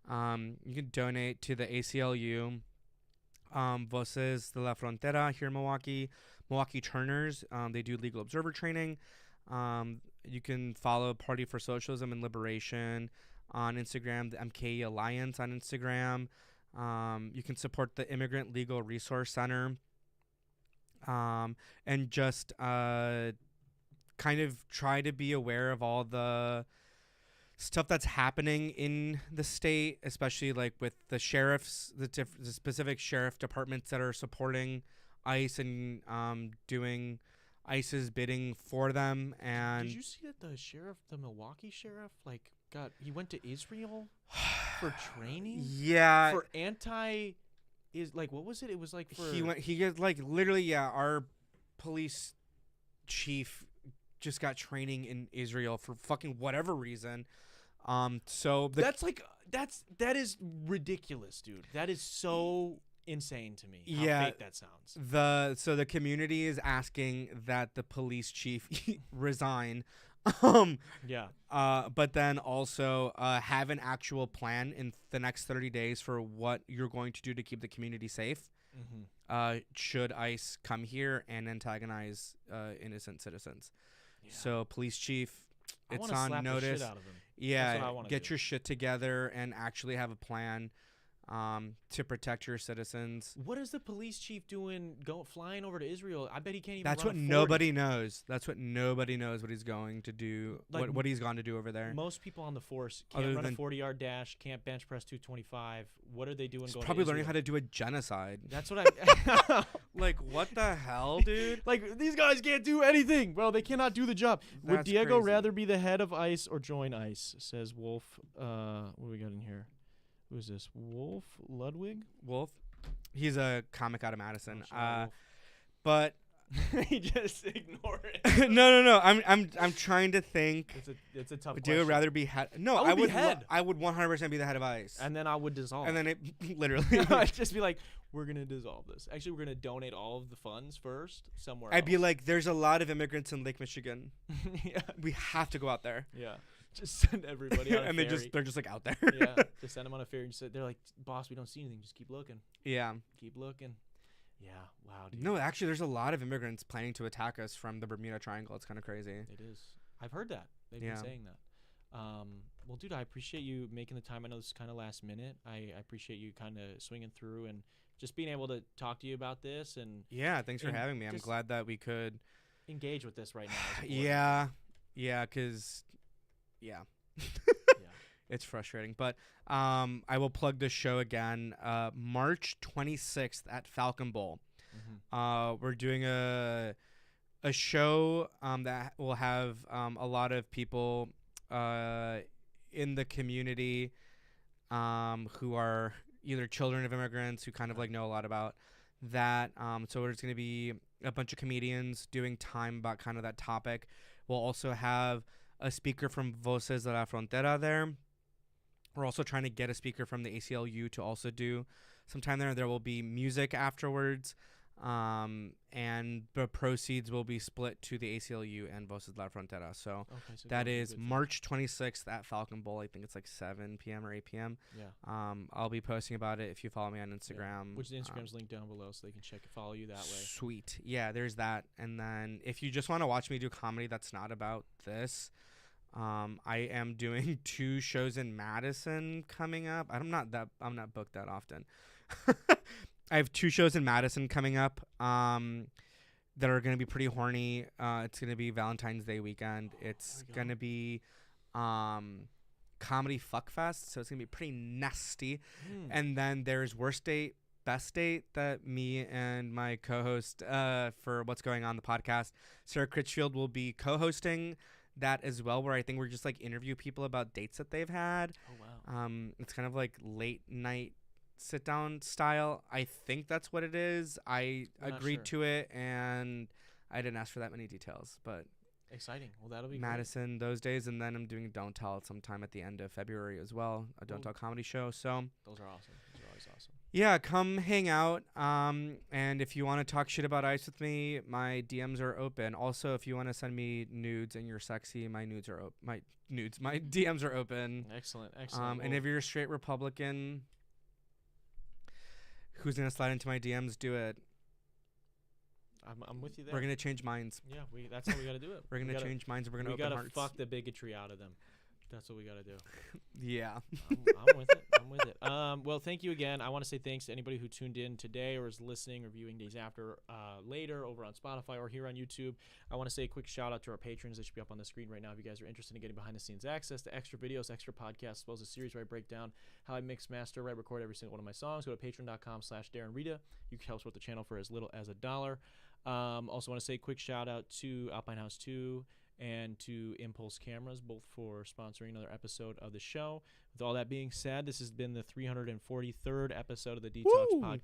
You can donate to the ACLU, Voces de la Frontera here in Milwaukee Turners. They do legal observer training. You can follow Party for Socialism and Liberation on Instagram, the MKE Alliance on Instagram. You can support the Immigrant Legal Resource Center. And just kind of try to be aware of all the stuff that's happening in the state, especially like with the sheriffs, the specific sheriff departments that are supporting ICE and doing ICE's bidding for them. And did you see that the Milwaukee sheriff, he went to Israel for training? Yeah. For what was it? It was like for he gets like literally, our police chief just got training in Israel for fucking whatever reason. So that is ridiculous, dude. That is so insane to me. How fake that sounds. So the community is asking that the police chief resign. But then also have an actual plan in the next 30 days for what you're going to do to keep the community safe. Mm-hmm. Should ICE come here and antagonize innocent citizens. Yeah. So police chief, it's on slap notice. The shit out of him. Yeah, get your shit together and actually have a plan to protect your citizens. What is the police chief doing flying over to Israel? I bet he can't even That's what nobody knows. That's what nobody knows what he's going to do, what he's gone to do over there. Most people on the force can't run a 40-yard dash, can't bench press 225. What are they doing he's going probably to Israel? learning how to do a genocide. That's what I... Like, what the hell, dude? Like, these guys can't do anything. Bro, they cannot do the job. Would That's Diego crazy. rather be the head of ICE or join ICE, says Wolf. What do we got in here? Who is this? Wolf Ludwig? Wolf? He's a comic out of Madison. Wolf. But he just ignore it. No. I'm trying to think. It's a tough Would question. you rather be head? No, I would be head. I would 100% be the head of ICE. And then I would dissolve. And then it literally. I'd just be like, we're gonna dissolve this. Actually, we're gonna donate all of the funds first somewhere. I'd be like, there's a lot of immigrants in Lake Michigan. Yeah. We have to go out there. Yeah. Just send everybody on a and ferry. they're just like out there. Yeah. Just send them on a ferry. They're like, boss, we don't see anything. Just keep looking. Yeah. Keep looking. Yeah. Wow. Dude. No, actually, there's a lot of immigrants planning to attack us from the Bermuda Triangle. It's kind of crazy. It is. I've heard that. They've been saying that. Well, dude, I appreciate you making the time. I know this is kind of last minute. I appreciate you kind of swinging through and just being able to talk to you about this. And yeah, thanks for having me. I'm glad that we could engage with this right now. Yeah, because yeah. It's frustrating, but I will plug this show again. March 26th at Falcon Bowl. Mm-hmm. We're doing a show that will have a lot of people in the community who are either children of immigrants who kind of like know a lot about that. So there's going to be a bunch of comedians doing time about kind of that topic. We'll also have a speaker from Voces de la Frontera there. We're also trying to get a speaker from the ACLU to also do some time there. There will be music afterwards. And the proceeds will be split to the ACLU and Voces La Frontera. So Okay, so that go is good. March 26th at Falcon Bowl. I think it's like 7 p.m. or 8 p.m. Yeah. I'll be posting about it if you follow me on Instagram. Which the Instagram's linked down below, so they can follow you that way. Sweet. Yeah, there's that. And then if you just want to watch me do comedy that's not about this, I am doing 2 shows in Madison coming up. I'm not booked that often. I have 2 shows in Madison coming up that are going to be pretty horny. It's going to be Valentine's Day weekend. It's going to be Comedy Fuck Fest, so it's going to be pretty nasty. And then there's Worst Date, Best Date that me and my co-host for What's Going On, the podcast, Sarah Critchfield, will be co-hosting that as well, where I think we're just like interview people about dates that they've had. Oh, wow. It's kind of like late night sit down style. I think that's what it is. I agreed to it, and I didn't ask for that many details, but exciting. Well, that'll be Madison those days, and then I'm doing Don't Tell sometime at the end of February as well, a Don't Tell comedy show. So those are awesome. Those are always awesome. Yeah, come hang out. And if you want to talk shit about ice with me, my DMs are open. Also, if you want to send me nudes and you're sexy, my DMs are open. Excellent. And if you're a straight Republican who's gonna slide into my DMs, do it. I'm with you there. We're gonna change minds. Yeah, that's how we gotta do it. We're gonna change minds. We're gonna open hearts. We gotta fuck the bigotry out of them. That's what we gotta do. Yeah. I'm with it. I'm with it. Well, thank you again. I want to say thanks to anybody who tuned in today or is listening or viewing days after, later over on Spotify or here on YouTube. I want to say a quick shout out to our patrons. They should be up on the screen right now if you guys are interested in getting behind the scenes access to extra videos, extra podcasts, as well as a series where I break down how I mix, master, record every single one of my songs. Go to patreon.com/Darren Rita. You can help support the channel for as little as $1. Also want to say a quick shout out to Alpine House 2 and to Impulse Cameras, both for sponsoring another episode of the show. With all that being said, this has been the 343rd episode of the Detox Podcast.